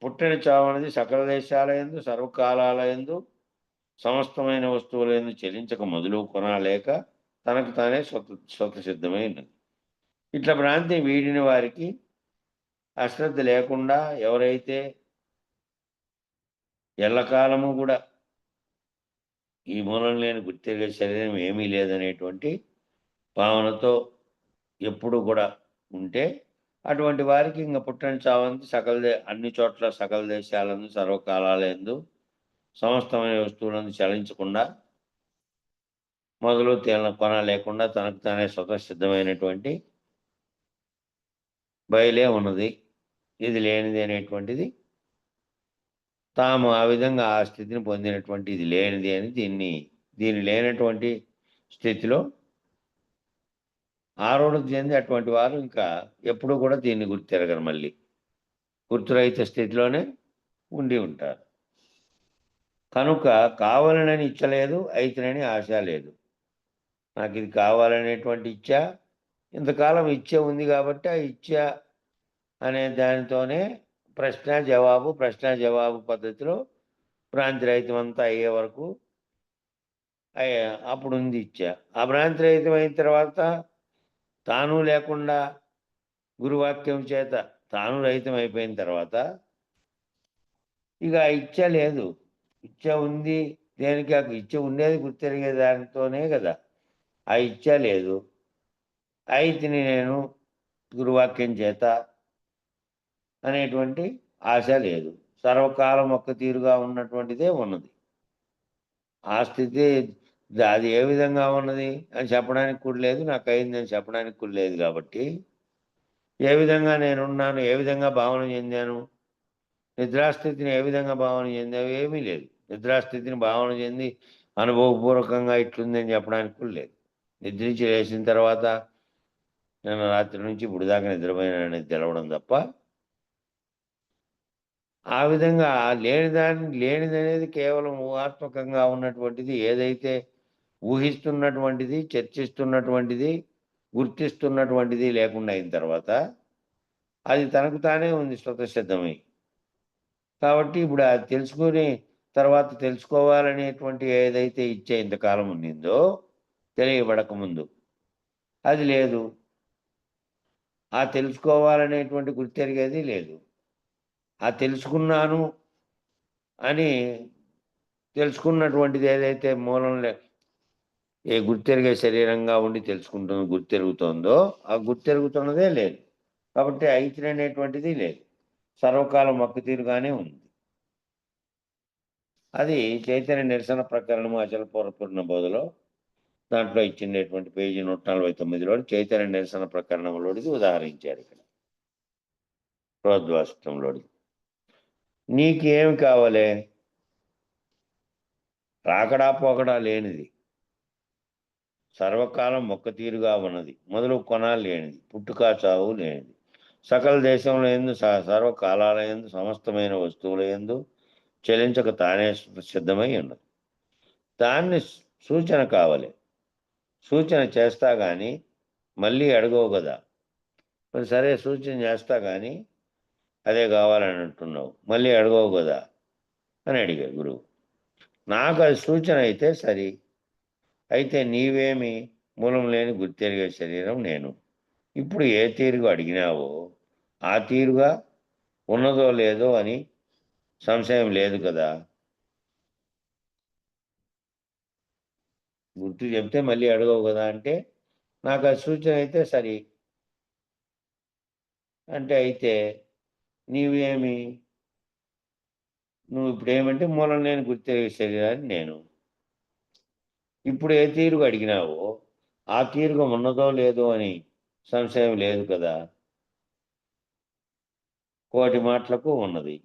పుట్టని చావనది సకల దేశాలయందు సర్వకాలాలయందు సమస్తమైన వస్తువులందు చెలించక మొదలు కొనలేక తనకు తానే స్వతసిద్ధమైనది. ఇట్లా భ్రాంతి వీడిన వారికి అశ్రద్ధ లేకుండా ఎవరైతే ఎల్లకాలము కూడా ఈ మూలం లేని గుర్తెరిగే శరీరం ఏమీ లేదనేటువంటి భావనతో ఎప్పుడు కూడా ఉంటే అటువంటి వారికి ఇంకా పుట్టని చావంతి అన్ని చోట్ల సకల దేశాలందు సర్వకాలాలందు సమస్తమైన వస్తువులందు చలించకుండా మొదలు కొన లేకుండా తనకు తానే స్వతసిద్ధమైనటువంటి బయలే ఉన్నది, ఇది లేనిది అనేటువంటిది తాము ఆ విధంగా ఆ స్థితిని పొందినటువంటి ఇది లేనిది అని దీన్ని లేనటువంటి స్థితిలో ఆరోగ్యం చెంది అటువంటి వారు ఇంకా ఎప్పుడు కూడా దీన్ని గుర్తెరగరు. మళ్ళీ గుర్తురహిత స్థితిలోనే ఉండి ఉంటారు. కనుక కావాలనని ఇచ్చ లేదు, అయితేనని ఆశ లేదు. నాకు ఇది కావాలనేటువంటి ఇచ్చ, ఇంతకాలం ఇచ్చ ఉంది కాబట్టి ఆ ఇచ్చ అనే దానితోనే ప్రశ్న జవాబు పద్ధతిలో భ్రాంతిరహితం అంతా అయ్యే వరకు అప్పుడు ఉంది ఇచ్చ. ఆ భ్రాంతిరహితం అయిన తర్వాత తాను లేకుండా గురువాక్యం చేత తాను రహితం అయిపోయిన తర్వాత ఇక ఇచ్చ లేదు. ఇచ్చ ఉంది దేనికి? ఆ ఇచ్చ ఉండేది గుర్తెరిగే దానితోనే కదా. ఆ ఇచ్చ లేదు. అయితిని నేను గురువాక్యం చేత అనేటువంటి ఆశ లేదు. సర్వకాలం ఒక్క తీరుగా ఉన్నటువంటిదే ఉన్నది. ఆ స్థితి అది ఏ విధంగా ఉన్నది అని చెప్పడానికి కూడా లేదు, నాకు అయిందని చెప్పడానికి కూడా లేదు. కాబట్టి ఏ విధంగా నేనున్నాను, ఏ విధంగా భావన చెందాను, నిద్రాస్థితిని ఏ విధంగా భావన చెందావు, ఏమీ లేదు. నిద్రాస్థితిని భావన చెంది అనుభవపూర్వకంగా ఇట్లుందని చెప్పడానికి కూడా లేదు. నిద్రించి లేచిన తర్వాత నేను రాత్రి నుంచి ఇప్పుడు దాకా నిద్రపోయినానని తెలవడం తప్ప ఆ విధంగా లేనిదనేది కేవలం ఊహాత్మకంగా ఉన్నటువంటిది, ఏదైతే ఊహిస్తున్నటువంటిది, చర్చిస్తున్నటువంటిది, గుర్తిస్తున్నటువంటిది లేకుండా అయిన తర్వాత అది తనకు తానే ఉంది స్వతసిద్ధమై. కాబట్టి ఇప్పుడు అది తెలుసుకుని తర్వాత తెలుసుకోవాలనేటువంటి ఏదైతే ఇచ్చే ఇంతకాలం ఉండిందో తెలియబడకముందు అది లేదు. ఆ తెలుసుకోవాలనేటువంటి గుర్తెరిగేది లేదు. ఆ తెలుసుకున్నాను అని తెలుసుకున్నటువంటిది ఏదైతే మూలంలో ఏ గుర్తెరిగే శరీరంగా ఉండి గుర్తెరుగుతోందో ఆ గుర్తెరుగుతున్నదే లేదు. కాబట్టి ఐక్యం అనేటువంటిది లేదు. సర్వకాలం ఒక్క తీరుగానే ఉంది. అది చైతన్య నిరసన ప్రకరణము అచల పూర్ణ బోధలో దాంట్లో ఇచ్చినటువంటి పేజీ 149లో చైతన్య నిరసన ప్రకరణంలోది ఉదాహరించారు. ఇక్కడ ప్రోద్వాసంలోది నీకేమి కావాలే? రాకడా పోకడా లేనిది, సర్వకాలం ఒక్క తీరుగా ఉన్నది, మొదలు కొనాలు లేనిది, పుట్టుక చావు లేనిది, సకల దేశంలో ఎందు సర్వకాలాల ఎందు సమస్తమైన వస్తువుల ఎందు చెలించక తానే సిద్ధమై ఉన్నది. దాన్ని సూచన కావాలి. సూచన చేస్తా కానీ మళ్ళీ అడగవు కదా. మరి సరే సూచన చేస్తా కానీ అదే కావాలని అంటున్నావు, మళ్ళీ అడగవు కదా అని అడిగాడు గురువు. నాకు అది సూచన అయితే సరి. అయితే నీవేమి మూలం లేని గుర్తెరిగే శరీరం నేను. ఇప్పుడు ఏ తీరుగా అడిగినావో ఆ తీరుగా ఉన్నదో లేదో అని సంశయం లేదు కదా. గుర్తు చెప్తే మళ్ళీ అడగవు కదా అంటే నాకు అది సూచన అయితే సరి. అంటే అయితే నీవేమి, నువ్వు ఇప్పుడు ఏమంటే మూలం లేని గుర్తెరిగే శరీరాన్ని నేను. ఇప్పుడు ఏ తీరుగా అడిగినావో ఆ తీరుగా ఉన్నదో లేదో అని సంశయం లేదు కదా. కోటి మాటలకు ఉన్నది,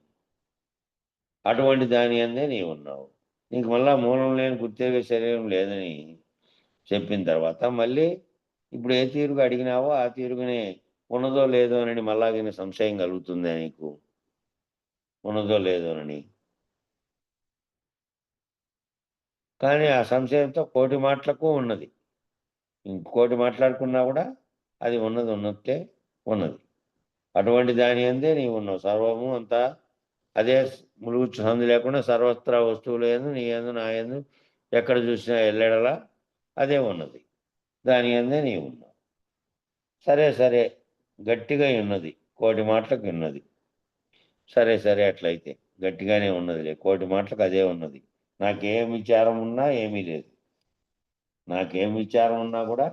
అటువంటి దాని అందే నీ ఉన్నావు. నీకు మళ్ళా మూలం లేని గుర్తెరిగే శరీరం లేదని చెప్పిన తర్వాత మళ్ళీ ఇప్పుడు ఏ తీరుగా అడిగినావో ఆ తీరుగానే ఉన్నదో లేదో అని మళ్ళాగిన సంశయం కలుగుతుందా నీకు? ఉన్నదో లేదోనని. కానీ ఆ సంశయంతో కోటి మాటలకు ఉన్నది. ఇంకోటి మాట్లాడుకున్నా కూడా అది ఉన్నది ఉన్నట్టే ఉన్నది. అటువంటి దాని అందే నీవు ఉన్నావు. సర్వము అంతా అదే, ములుగు సందు లేకుండా సర్వత్రా వస్తువులు యందు నీ యందు నా యందు ఎక్కడ చూసినా ఎల్లెడలా అదే ఉన్నది. దాని అందే నీవు ఉన్నావు. సరే సరే, గట్టిగా ఉన్నది, కోటి మాటలకు ఉన్నది. సరే సరే, అట్లయితే గట్టిగానే ఉన్నదిలే, కోటి మాటలకు అదే ఉన్నది. నాకేం విచారం ఉన్నా ఏమీ లేదు. నాకేం విచారం ఉన్నా కూడా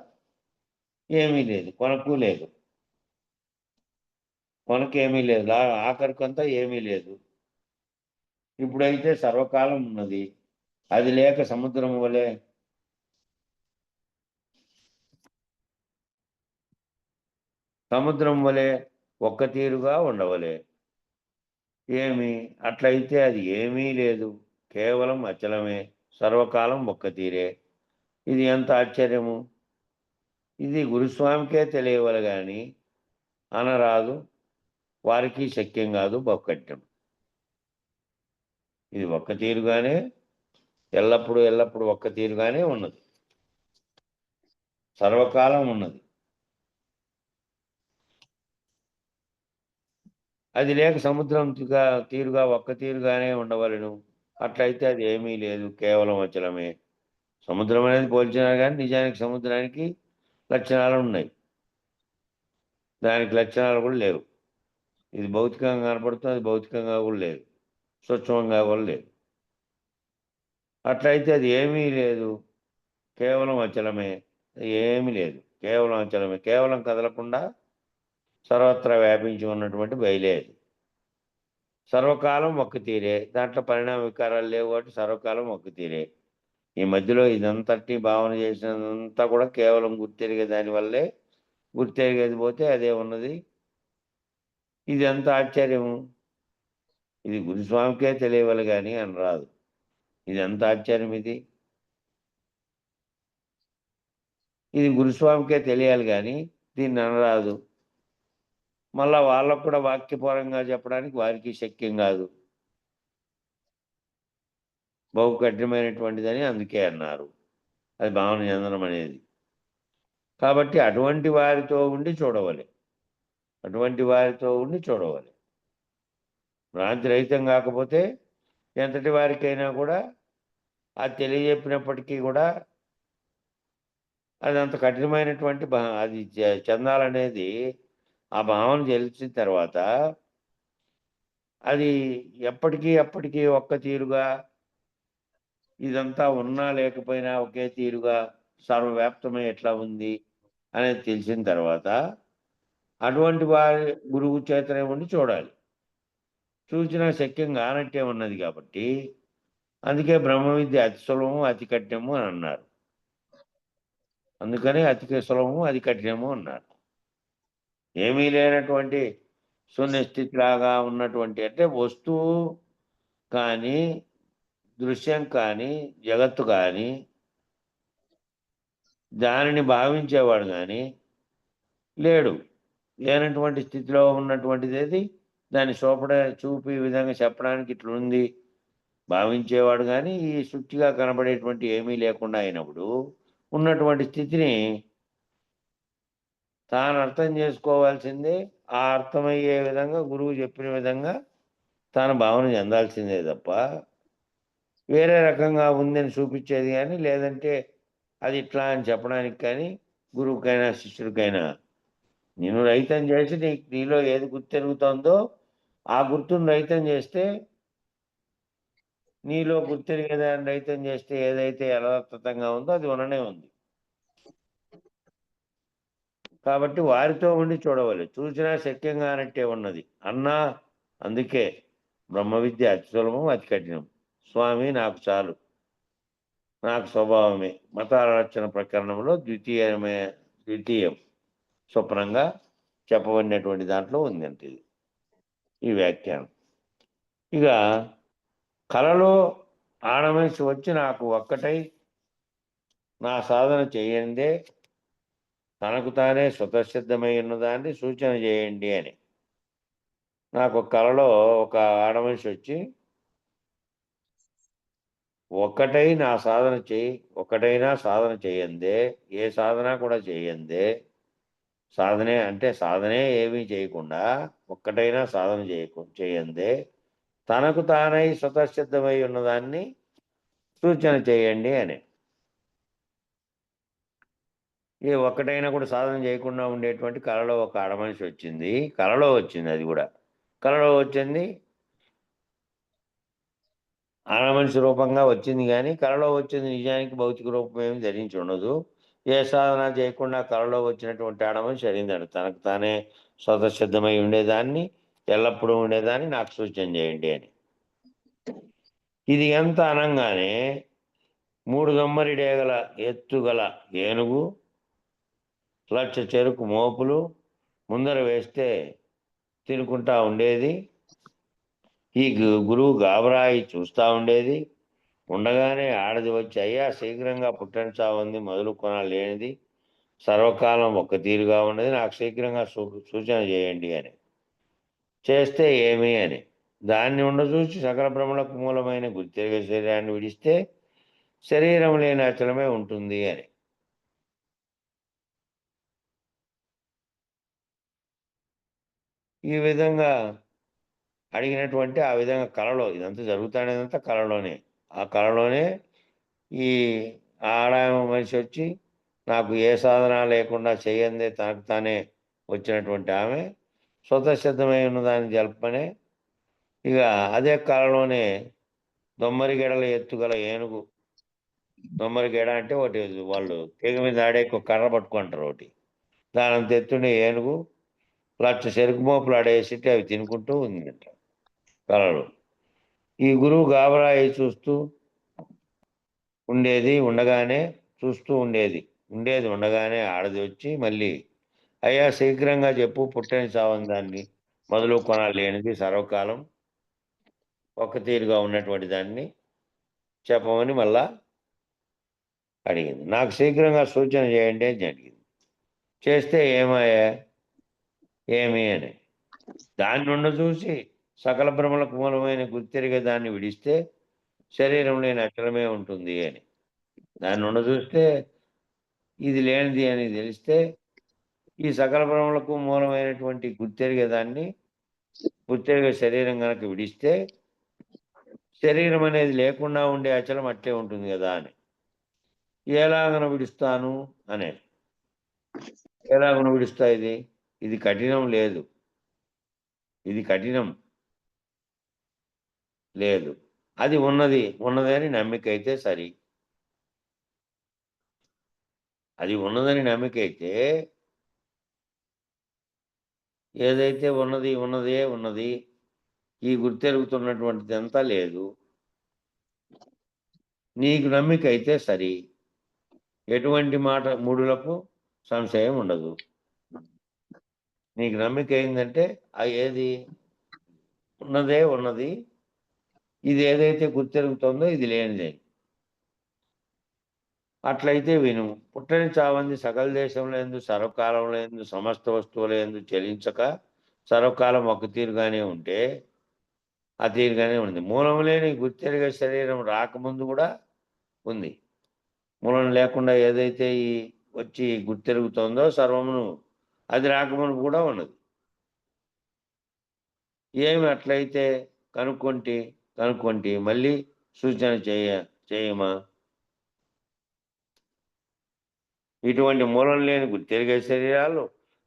ఏమీ లేదు, కొనకు లేదు. కొనకేమీ లేదు, ఆఖరికంతా ఏమీ లేదు. ఇప్పుడైతే సర్వకాలం ఉన్నది, అది లేక సముద్రం వలె ఒక్క తీరుగా ఉండవలే. ఏమి అట్లయితే అది ఏమీ లేదు, కేవలం అచలమే, సర్వకాలం ఒక్క తీరే. ఇది ఎంత ఆశ్చర్యము! ఇది గురుస్వామికే తెలియవల గాని అనరాదు, వారికి శక్యం కాదు బొక్కట్టం. ఇది ఒక్క తీరుగానే ఎల్లప్పుడూ ఎల్లప్పుడూ ఒక్క తీరుగానే ఉన్నది, సర్వకాలం ఉన్నది. అది లేక సముద్రం తీరుగా ఒక్క తీరుగానే ఉండవలను. అట్లయితే అది ఏమీ లేదు, కేవలం అచలమే. సముద్రం అనేది పోల్చినా కానీ నిజానికి సముద్రానికి లక్షణాలు ఉన్నాయి, దానికి లక్షణాలు కూడా లేవు. ఇది భౌతికంగా కనపడుతుంది, అది భౌతికంగా కూడా లేదు, స్వచ్ఛంగా కూడా లేదు. అట్లయితే అది ఏమీ లేదు, కేవలం అచలమే. ఏమీ లేదు, కేవలం అచలమే, కేవలం కదలకుండా సర్వత్రా వ్యాపించి ఉన్నటువంటి బయలేదు. సర్వకాలం ఒక్క తీరే, దాంట్లో పరిణామ వికారాలు లేవు కాబట్టి సర్వకాలం ఒక్క తీరే. ఈ మధ్యలో ఇదంతటి భావన చేసినంతా కూడా కేవలం గుర్తెరిగే దానివల్లే. గుర్తెరిగేది పోతే అదే ఉన్నది. ఇది ఎంత ఆశ్చర్యము! ఇది గురుస్వామికే తెలియవలు కానీ అనరాదు. ఇది ఎంత ఆశ్చర్యం! ఇది గురుస్వామికే తెలియాలి కానీ దీన్ని అనరాదు. మళ్ళా వాళ్ళకు కూడా వాక్యపరంగా చెప్పడానికి వారికి శక్యం కాదు, బహు కఠినమైనటువంటిదని అందుకే అన్నారు. అది భావన చెందడం అనేది. కాబట్టి అటువంటి వారితో ఉండి చూడవాలి, అటువంటి వారితో ఉండి చూడవాలి. భ్రాంతి రహితం కాకపోతే ఎంతటి వారికైనా కూడా అది తెలియజెప్పినప్పటికీ కూడా అది అంత కఠినమైనటువంటి అది చెందాలనేది ఆ భావన తెలిసిన తర్వాత అది ఎప్పటికీ ఒక్క తీరుగా, ఇదంతా ఉన్నా లేకపోయినా ఒకే తీరుగా సర్వవ్యాప్తమై ఎట్లా ఉంది అనేది తెలిసిన తర్వాత అటువంటి వారి గురువు చేతనే ఉండి చూడాలి. చూసినా శక్యం కానట్టే ఉన్నది కాబట్టి అందుకే బ్రహ్మ విద్య అతి సులభము అతి కఠినము అని అన్నారు. అందుకని అతి సులభము అతి కఠినము అన్నారు. ఏమీ లేనటువంటి శూన్యస్థితిలాగా ఉన్నటువంటి, అంటే వస్తువు కానీ దృశ్యం కానీ జగత్తు కానీ దానిని భావించేవాడు కానీ లేడు. లేనటువంటి స్థితిలో ఉన్నటువంటిది ఏది దాన్ని చూపి ఈ విధంగా చెప్పడానికి ఇట్లుంది భావించేవాడు కానీ ఈ సృష్టిగా కనబడేటువంటి ఏమీ లేకుండా అయినప్పుడు ఉన్నటువంటి స్థితిని తాను అర్థం చేసుకోవాల్సిందే. ఆ అర్థమయ్యే విధంగా గురువు చెప్పిన విధంగా తాను భావన చెందాల్సిందే తప్ప వేరే రకంగా ఉందని చూపించేది కానీ లేదంటే అది ఇట్లా అని చెప్పడానికి కానీ గురువుకైనా శిష్యుడికైనా నేను రహితం చేసి నీలో ఏది గుర్తెరుగుతుందో ఆ గుర్తును రహితం చేస్తే నీలో గుర్తెరిగేదాన్ని రహితం చేస్తే ఏదైతే యథాతథంగా ఉందో అది ఉండనే ఉంది. కాబట్టి వారితో ఉండి చూడవాలి. చూసినా శక్యంగా అన్నట్టే ఉన్నది అన్నా. అందుకే బ్రహ్మ విద్య అతి సులభం అతి కఠినం. స్వామి నాకు చాలు, నాకు స్వభావమే మతాల రచన ప్రకరణంలో ద్వితీయం స్వప్నంగా చెప్పబడినటువంటి దాంట్లో ఉందంటే ఇది ఈ వ్యాఖ్యానం. ఇక కలలో ఆడమనిషి వచ్చి నాకు ఒక్కటై నా సాధన చేయందే తనకు తానే స్వతసిద్ధమై ఉన్నదాన్ని సూచన చేయండి అని. నాకు కలలో ఒక ఆడమనిషి వచ్చి ఒక్కటై నా సాధన చేయి, ఒక్కటైనా సాధన చేయందే, ఏ సాధన కూడా చేయందే, సాధనే ఏమీ చేయకుండా ఒక్కటైనా సాధన చేయందే తనకు తానై స్వతసిద్ధమై ఉన్నదాన్ని సూచన చేయండి అని. ఈ ఒక్కటైనా కూడా సాధన చేయకుండా ఉండేటువంటి కళలో ఒక ఆడమనిషి వచ్చింది. కళలో వచ్చింది, అది కూడా కళలో వచ్చింది, ఆడమనిషి రూపంగా వచ్చింది. కానీ కళలో వచ్చింది నిజానికి భౌతిక రూపం ఏమి ధరించి ఉండదు. ఏ సాధన చేయకుండా కళలో వచ్చినటువంటి ఆడమనిషి అడిగిందాడు తనకు తానే స్వతసిద్ధమై ఉండేదాన్ని, ఎల్లప్పుడూ ఉండేదాన్ని నాకు సూచన చేయండి అని. ఇది ఎంత అనంగానే 3 గమ్మరిడేగల ఎత్తుగల ఏనుగు, 1,00,000 చెరుకు మోపులు ముందర వేస్తే తినుకుంటా ఉండేది. ఈ గురువు గాబరాయి చూస్తూ ఉండేది. ఉండగానే ఆడది వచ్చి అయ్యా శీఘ్రంగా పుట్టని చావుంది, మొదలు కొనాలేనిది, సర్వకాలం ఒక్క తీరుగా ఉన్నది, నాకు శీఘ్రంగా సూచన చేయండి అని. చేస్తే ఏమి అని. దాన్ని ఉండచూచి సకల భ్రమలకు మూలమైన గుర్తెరిగే శరీరాన్ని విడిస్తే శరీరం లేని అచలమే ఉంటుంది అని. ఈ విధంగా అడిగినటువంటి ఆ విధంగా కళలో ఇదంతా జరుగుతానేదంతా కళలోనే. ఆ కళలోనే ఈ ఆడ మనిషి వచ్చి నాకు ఏ సాధన లేకుండా చేయందే తనకు తానే వచ్చినటువంటి ఆమె స్వతసిద్ధమై ఉన్నదాన్ని జల్పనే. ఇక అదే కళలోనే దొమ్మరిగెడల ఎత్తుగల ఏనుగు, దొమ్మరిగెడ అంటే ఒకటి వాళ్ళు తీగ మీద ఆడే కర్ర పట్టుకుంటారు ఒకటి, దానంత ఎత్తుండే ఏనుగు 1,00,000 చెరుకు మోపులు ఆడేసిట్టి అవి తినుకుంటూ ఉందంట కళలో. ఈ గురువు గాబరాయి చూస్తూ ఉండేది. ఉండగానే ఆడది వచ్చి మళ్ళీ అయ్యా శీఘ్రంగా చెప్పు పుట్టని చావని దాన్ని, మొదలు కొనాలేనిది, సర్వకాలం ఒక్క తీరుగా ఉన్నటువంటి దాన్ని చెప్పమని మళ్ళా అడిగింది. నాకు శీఘ్రంగా సూచన చేయండి అని అడిగింది. చేస్తే ఏమి అని. దాని నుండి చూసి సకల భ్రమలకు మూలమైన గుర్తెరిగే దాన్ని విడిస్తే శరీరం లేని అచలమే ఉంటుంది అని. దాన్ని నుండి చూస్తే ఇది లేనిది అని తెలిస్తే ఈ సకల భ్రమలకు మూలమైనటువంటి గుర్తెరిగే శరీరం కనుక విడిస్తే శరీరం అనేది లేకుండా ఉండే అచలం అట్టే ఉంటుంది కదా అని. ఎలాగన విడుస్తాను అనే. ఎలాగన విడుస్తా ఇది కఠినం లేదు, ఇది కఠినం లేదు, అది ఉన్నదని నమ్మిక అయితే సరి. అది ఉన్నదని నమ్మిక అయితే ఏదైతే ఉన్నది ఈ గుర్తెరుగుతున్నటువంటిది అంతా లేదు, నీకు నమ్మిక అయితే సరి. ఎటువంటి మాట మూడులకు సంశయం ఉండదు. నీకు నమ్మిక ఏంటంటే ఏది ఉన్నది, ఇది ఏదైతే గుర్తెరుగుతుందో ఇది లేనిదే. అట్లయితే విను. పుట్టని చావంది సకల దేశంలో ఎందు సర్వకాలంలో ఎందు సమస్త వస్తువుల ఎందు చెలించక సర్వకాలం ఒక తీరుగానే ఉంటే ఆ తీరుగానే ఉంది. మూలం లేని గుర్తెరిగే శరీరం రాకముందు కూడా ఉంది. మూలం లేకుండా ఏదైతే ఈ వచ్చి గుర్తెరుగుతుందో సర్వమును అది రాకముందు కూడా ఉన్నది. ఏమి అట్లయితే కనుక్కొంటి మళ్ళీ సూచన చేయమా? ఇటువంటి మూలం లేని గుర్తెరిగే శరీరాలు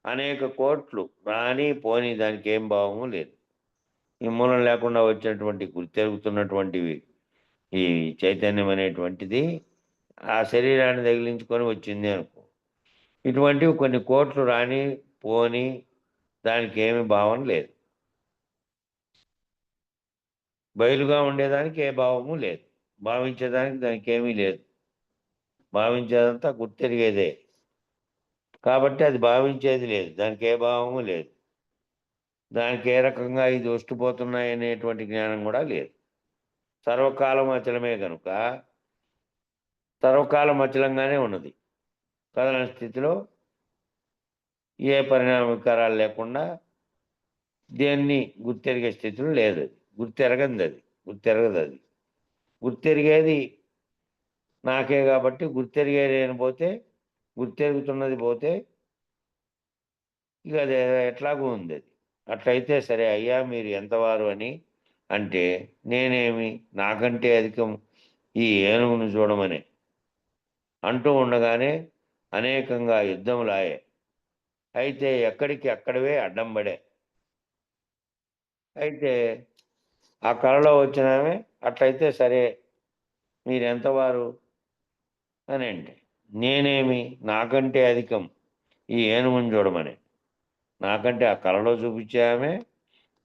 అనేక కోట్లు రాని పోని దానికి ఏం భావము లేదు. ఈ మూలం లేకుండా వచ్చినటువంటి గుర్తెరుగుతున్నటువంటివి ఈ చైతన్యం అనేటువంటిది ఆ శరీరాన్ని తగిలించుకొని వచ్చింది అనుకో. ఇటువంటివి కొన్ని కోట్లు రాని పోని దానికి ఏమి భావన లేదు. బయలుగా ఉండేదానికి ఏ భావము లేదు. భావించేదానికి దానికి ఏమీ లేదు. భావించేదంతా గుర్తెరిగేదే కాబట్టి అది భావించేది లేదు. దానికి ఏ భావము లేదు. దానికి ఏ రకంగా ఇది వస్తుపోతున్నాయి అనేటువంటి జ్ఞానం కూడా లేదు. సర్వకాలం అచలమే కనుక సర్వకాలం అచలంగానే ఉన్నది. కదలని స్థితిలో ఏ పరిణామ వికారాలు లేకుండా దేన్ని గుర్తెరిగే స్థితిలో లేదు. గుర్తెరగదు అది. గుర్తెరిగేది నాకే కాబట్టి గుర్తెరిగేది అని పోతే గుర్తెరుగుతున్నది పోతే ఇక అది ఎట్లాగూ ఉంది అది. అట్లయితే సరే అయ్యా మీరు ఎంతవారు అని అంటే నేనేమి నాకంటే అధికం ఈ ఏనుగును చూడమని అంటూ ఉండగానే అనేకంగా యుద్ధములాయే. అయితే ఎక్కడికి అక్కడవే అడ్డం పడే. అయితే ఆ కళలో వచ్చినామే అట్లయితే సరే మీరెంతవారు అని అంటే నేనేమి నాకంటే అధికం ఈ ఏనుగును చూడమని. నాకంటే ఆ కళలో చూపించామే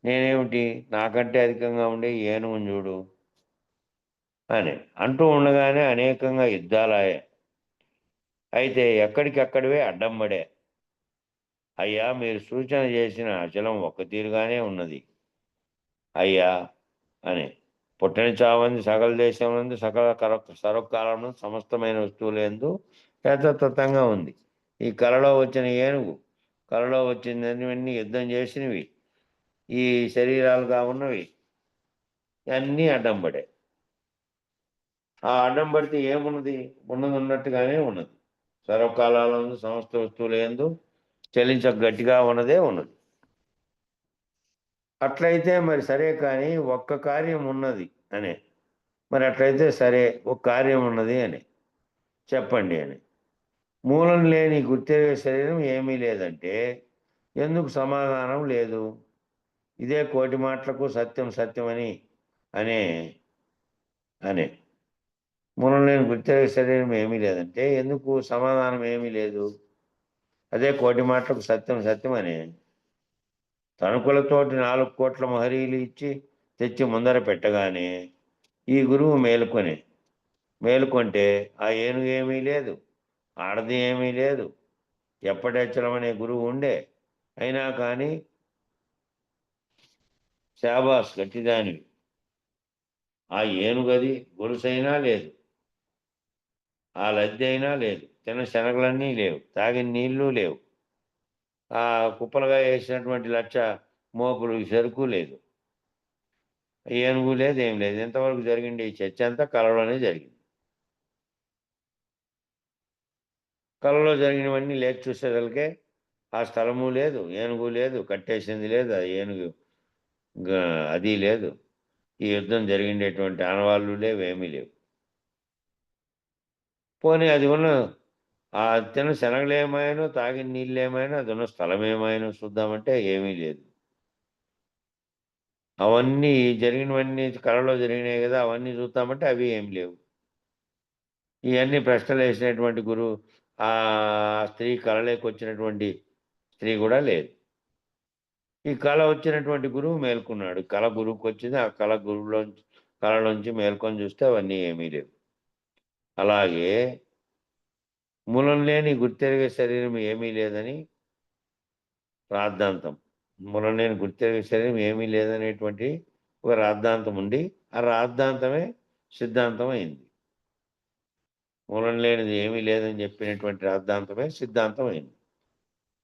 నేనేమిటి నాకంటే అధికంగా ఉండే ఈ ఏనుగును చూడు అని అంటూ ఉండగానే అనేకంగా యుద్ధాలాయే. అయితే ఎక్కడికి అక్కడవే అడ్డం పడే. అయ్యా మీరు సూచన చేసిన అచలం ఒక్క తీరుగానే ఉన్నది అయ్యా అని. పుట్టని చావంది సకల దేశంలో సకల సర్వకాలంలో సమస్తమైన వస్తువులందు యథాతథంగా ఉంది. ఈ కళలో వచ్చిన ఏనుగు కళలో వచ్చినవన్నీ యుద్ధం చేసినవి ఈ శరీరాలుగా ఉన్నవి అన్నీ అడ్డం పడే. ఆ అడ్డం పడితే ఏమున్నది? ఉన్నది ఉన్నట్టుగానే ఉన్నది. సర్వకాలంలో సమస్త వస్తువులు ఎందు చెల్లించ గట్టిగా ఉన్నదే ఉన్నది. అట్లయితే మరి సరే కానీ ఒక్క కార్యం ఉన్నది అనే. మరి అట్లయితే సరే ఒక కార్యం ఉన్నది అని చెప్పండి అని. మూలం లేని గుర్తెరిగే శరీరం ఏమీ లేదంటే ఎందుకు సమాధానం లేదు? ఇదే కోటి మాటలకు సత్యం సత్యమని అనే అనే మూలం లేని గుర్తెరిగే శరీరం ఏమీ లేదంటే ఎందుకు సమాధానం ఏమీ లేదు? అదే కోటి మాటలకు సత్యం సత్యం అనే. తణుకులతోటి 4 కోట్ల మహరీలు ఇచ్చి తెచ్చి ముందర పెట్టగానే ఈ గురువు మేలుకొంటే ఆ ఏనుగు ఏమీ లేదు, ఆడది ఏమీ లేదు. ఎప్పటెచ్చలం అనే గురువు ఉండే అయినా కానీ శాబాస్ గట్టిదానివి. ఆ ఏనుగది గొలుసైనా లేదు, ఆ లద్దె అయినా లేదు, తిన్న శనగలన్నీ లేవు, తాగిన నీళ్లు లేవు, ఆ కుప్పలుగా వేసినటువంటి లక్ష మోపులు సరుకు లేదు, ఏనుగు లేదు, ఏం లేదు. ఎంతవరకు జరిగింది ఈ చర్చ అంతా కళలోనే జరిగింది. కళలో జరిగినవన్నీ లేచి చూసేదలకే ఆ స్థలము లేదు, ఏనుగు లేదు, కట్టేసింది లేదు, ఆ ఏనుగు అది లేదు, ఈ యుద్ధం జరిగిండేటువంటి ఆనవాళ్ళు లేవు, ఏమీ లేవు. పోనీ అది ఉన్న ఆ తిన్న శనగలు ఏమైనా తాగిన నీళ్ళు ఏమైనా అది ఉన్న స్థలం ఏమైనా చూద్దామంటే ఏమీ లేదు. అవన్నీ జరిగినవన్నీ కళలో జరిగినాయి కదా, అవన్నీ చూద్దామంటే అవి ఏం లేవు. ఇవన్నీ ప్రశ్నలు వేసినటువంటి గురువు ఆ స్త్రీ కళలోకి వచ్చినటువంటి స్త్రీ కూడా లేదు. ఈ కళ వచ్చినటువంటి గురువు మేల్కొన్నాడు. కళ గురువుకి వచ్చింది. ఆ కళలోంచి మేల్కొని చూస్తే అవన్నీ ఏమీ లేవు. అలాగే మూలం లేని గుర్తెరిగే శరీరం ఏమీ లేదని రాద్ధాంతం. మూలం లేని గుర్తెరిగే శరీరం ఏమీ లేదనేటువంటి ఒక రాద్ధాంతం ఉండి ఆ రాద్ధాంతమే సిద్ధాంతం అయింది. మూలం లేనిది ఏమీ లేదని చెప్పినటువంటి రాద్ధాంతమే సిద్ధాంతం అయింది.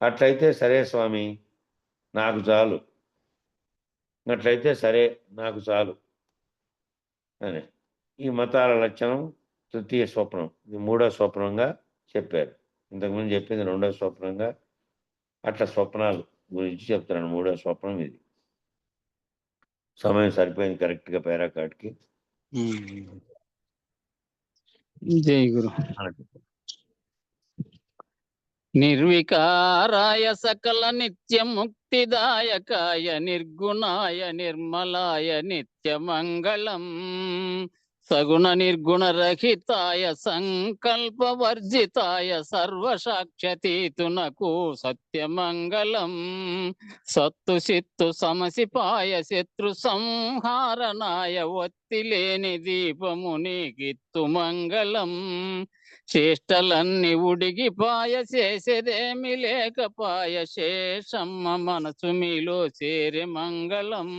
అట్లయితే సరే స్వామి నాకు చాలు, అట్లయితే సరే నాకు చాలు అని ఈ మతాల లక్షణం తృతీయ స్వప్నం, ఇది మూడో స్వప్నంగా చెప్పారు. ఇంతకుముందు చెప్పింది రెండో స్వప్నంగా. అట్లా స్వప్నాలు గురించి చెప్తున్నాను. మూడో స్వప్నం ఇది. సమయం సరిపోయింది కరెక్ట్గా పేరాకాట్కి. జై గురు. నిర్వికారాయ సకల నిత్య ముక్తిదాయకాయ నిర్గుణాయ నిర్మలాయ నిత్య మంగళం సగుణ నిర్గుణ రహితాయ సంకల్ప వర్జితాయ సర్వసాక్షతీతునకు సత్యమంగళం సత్తు సిత్తు సమసిపాయ శత్రు సంహారణాయ ఒత్తిలేని దీపముని గిత్తు మంగళం చేష్టలన్నీ ఉడిగిపాయ చేసేదేమి లేకపాయ శేషమ్మ మనసు మీలో చేరే మంగళం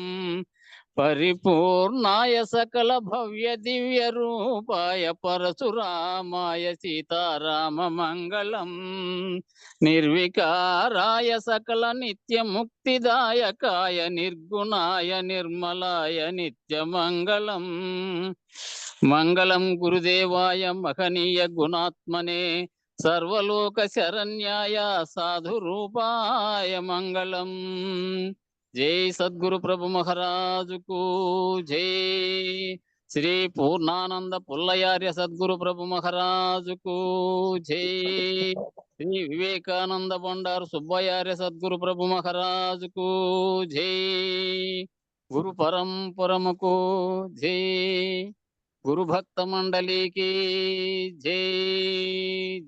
పరిపూర్ణాయ సకల భవ్య దివ్య రూపాయ పరశురామాయ సీతారామ మంగళం నిర్వికారాయ సకల నిత్య ముక్తిదాయకాయ నిర్గుణాయ నిర్మలాయ నిత్య మంగళం మంగళం గురుదేవాయ మహనీయ గుణాత్మనే సర్వలోక శరణ్యాయ సాధు రూపాయ మంగళం. జై సద్గురు ప్రభు మహారాజుకు జై. శ్రీ పూర్ణానంద పుల్లయార్య సద్గురు ప్రభు మహారాజుకు జై. శ్రీ వివేకానంద బండారు సుబ్బయార్య సద్గురు ప్రభు మహారాజుకు జై. గురు పరంపరముకు జై. గురు భక్త మండలికి జై.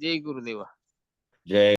జై గురుదేవ. జై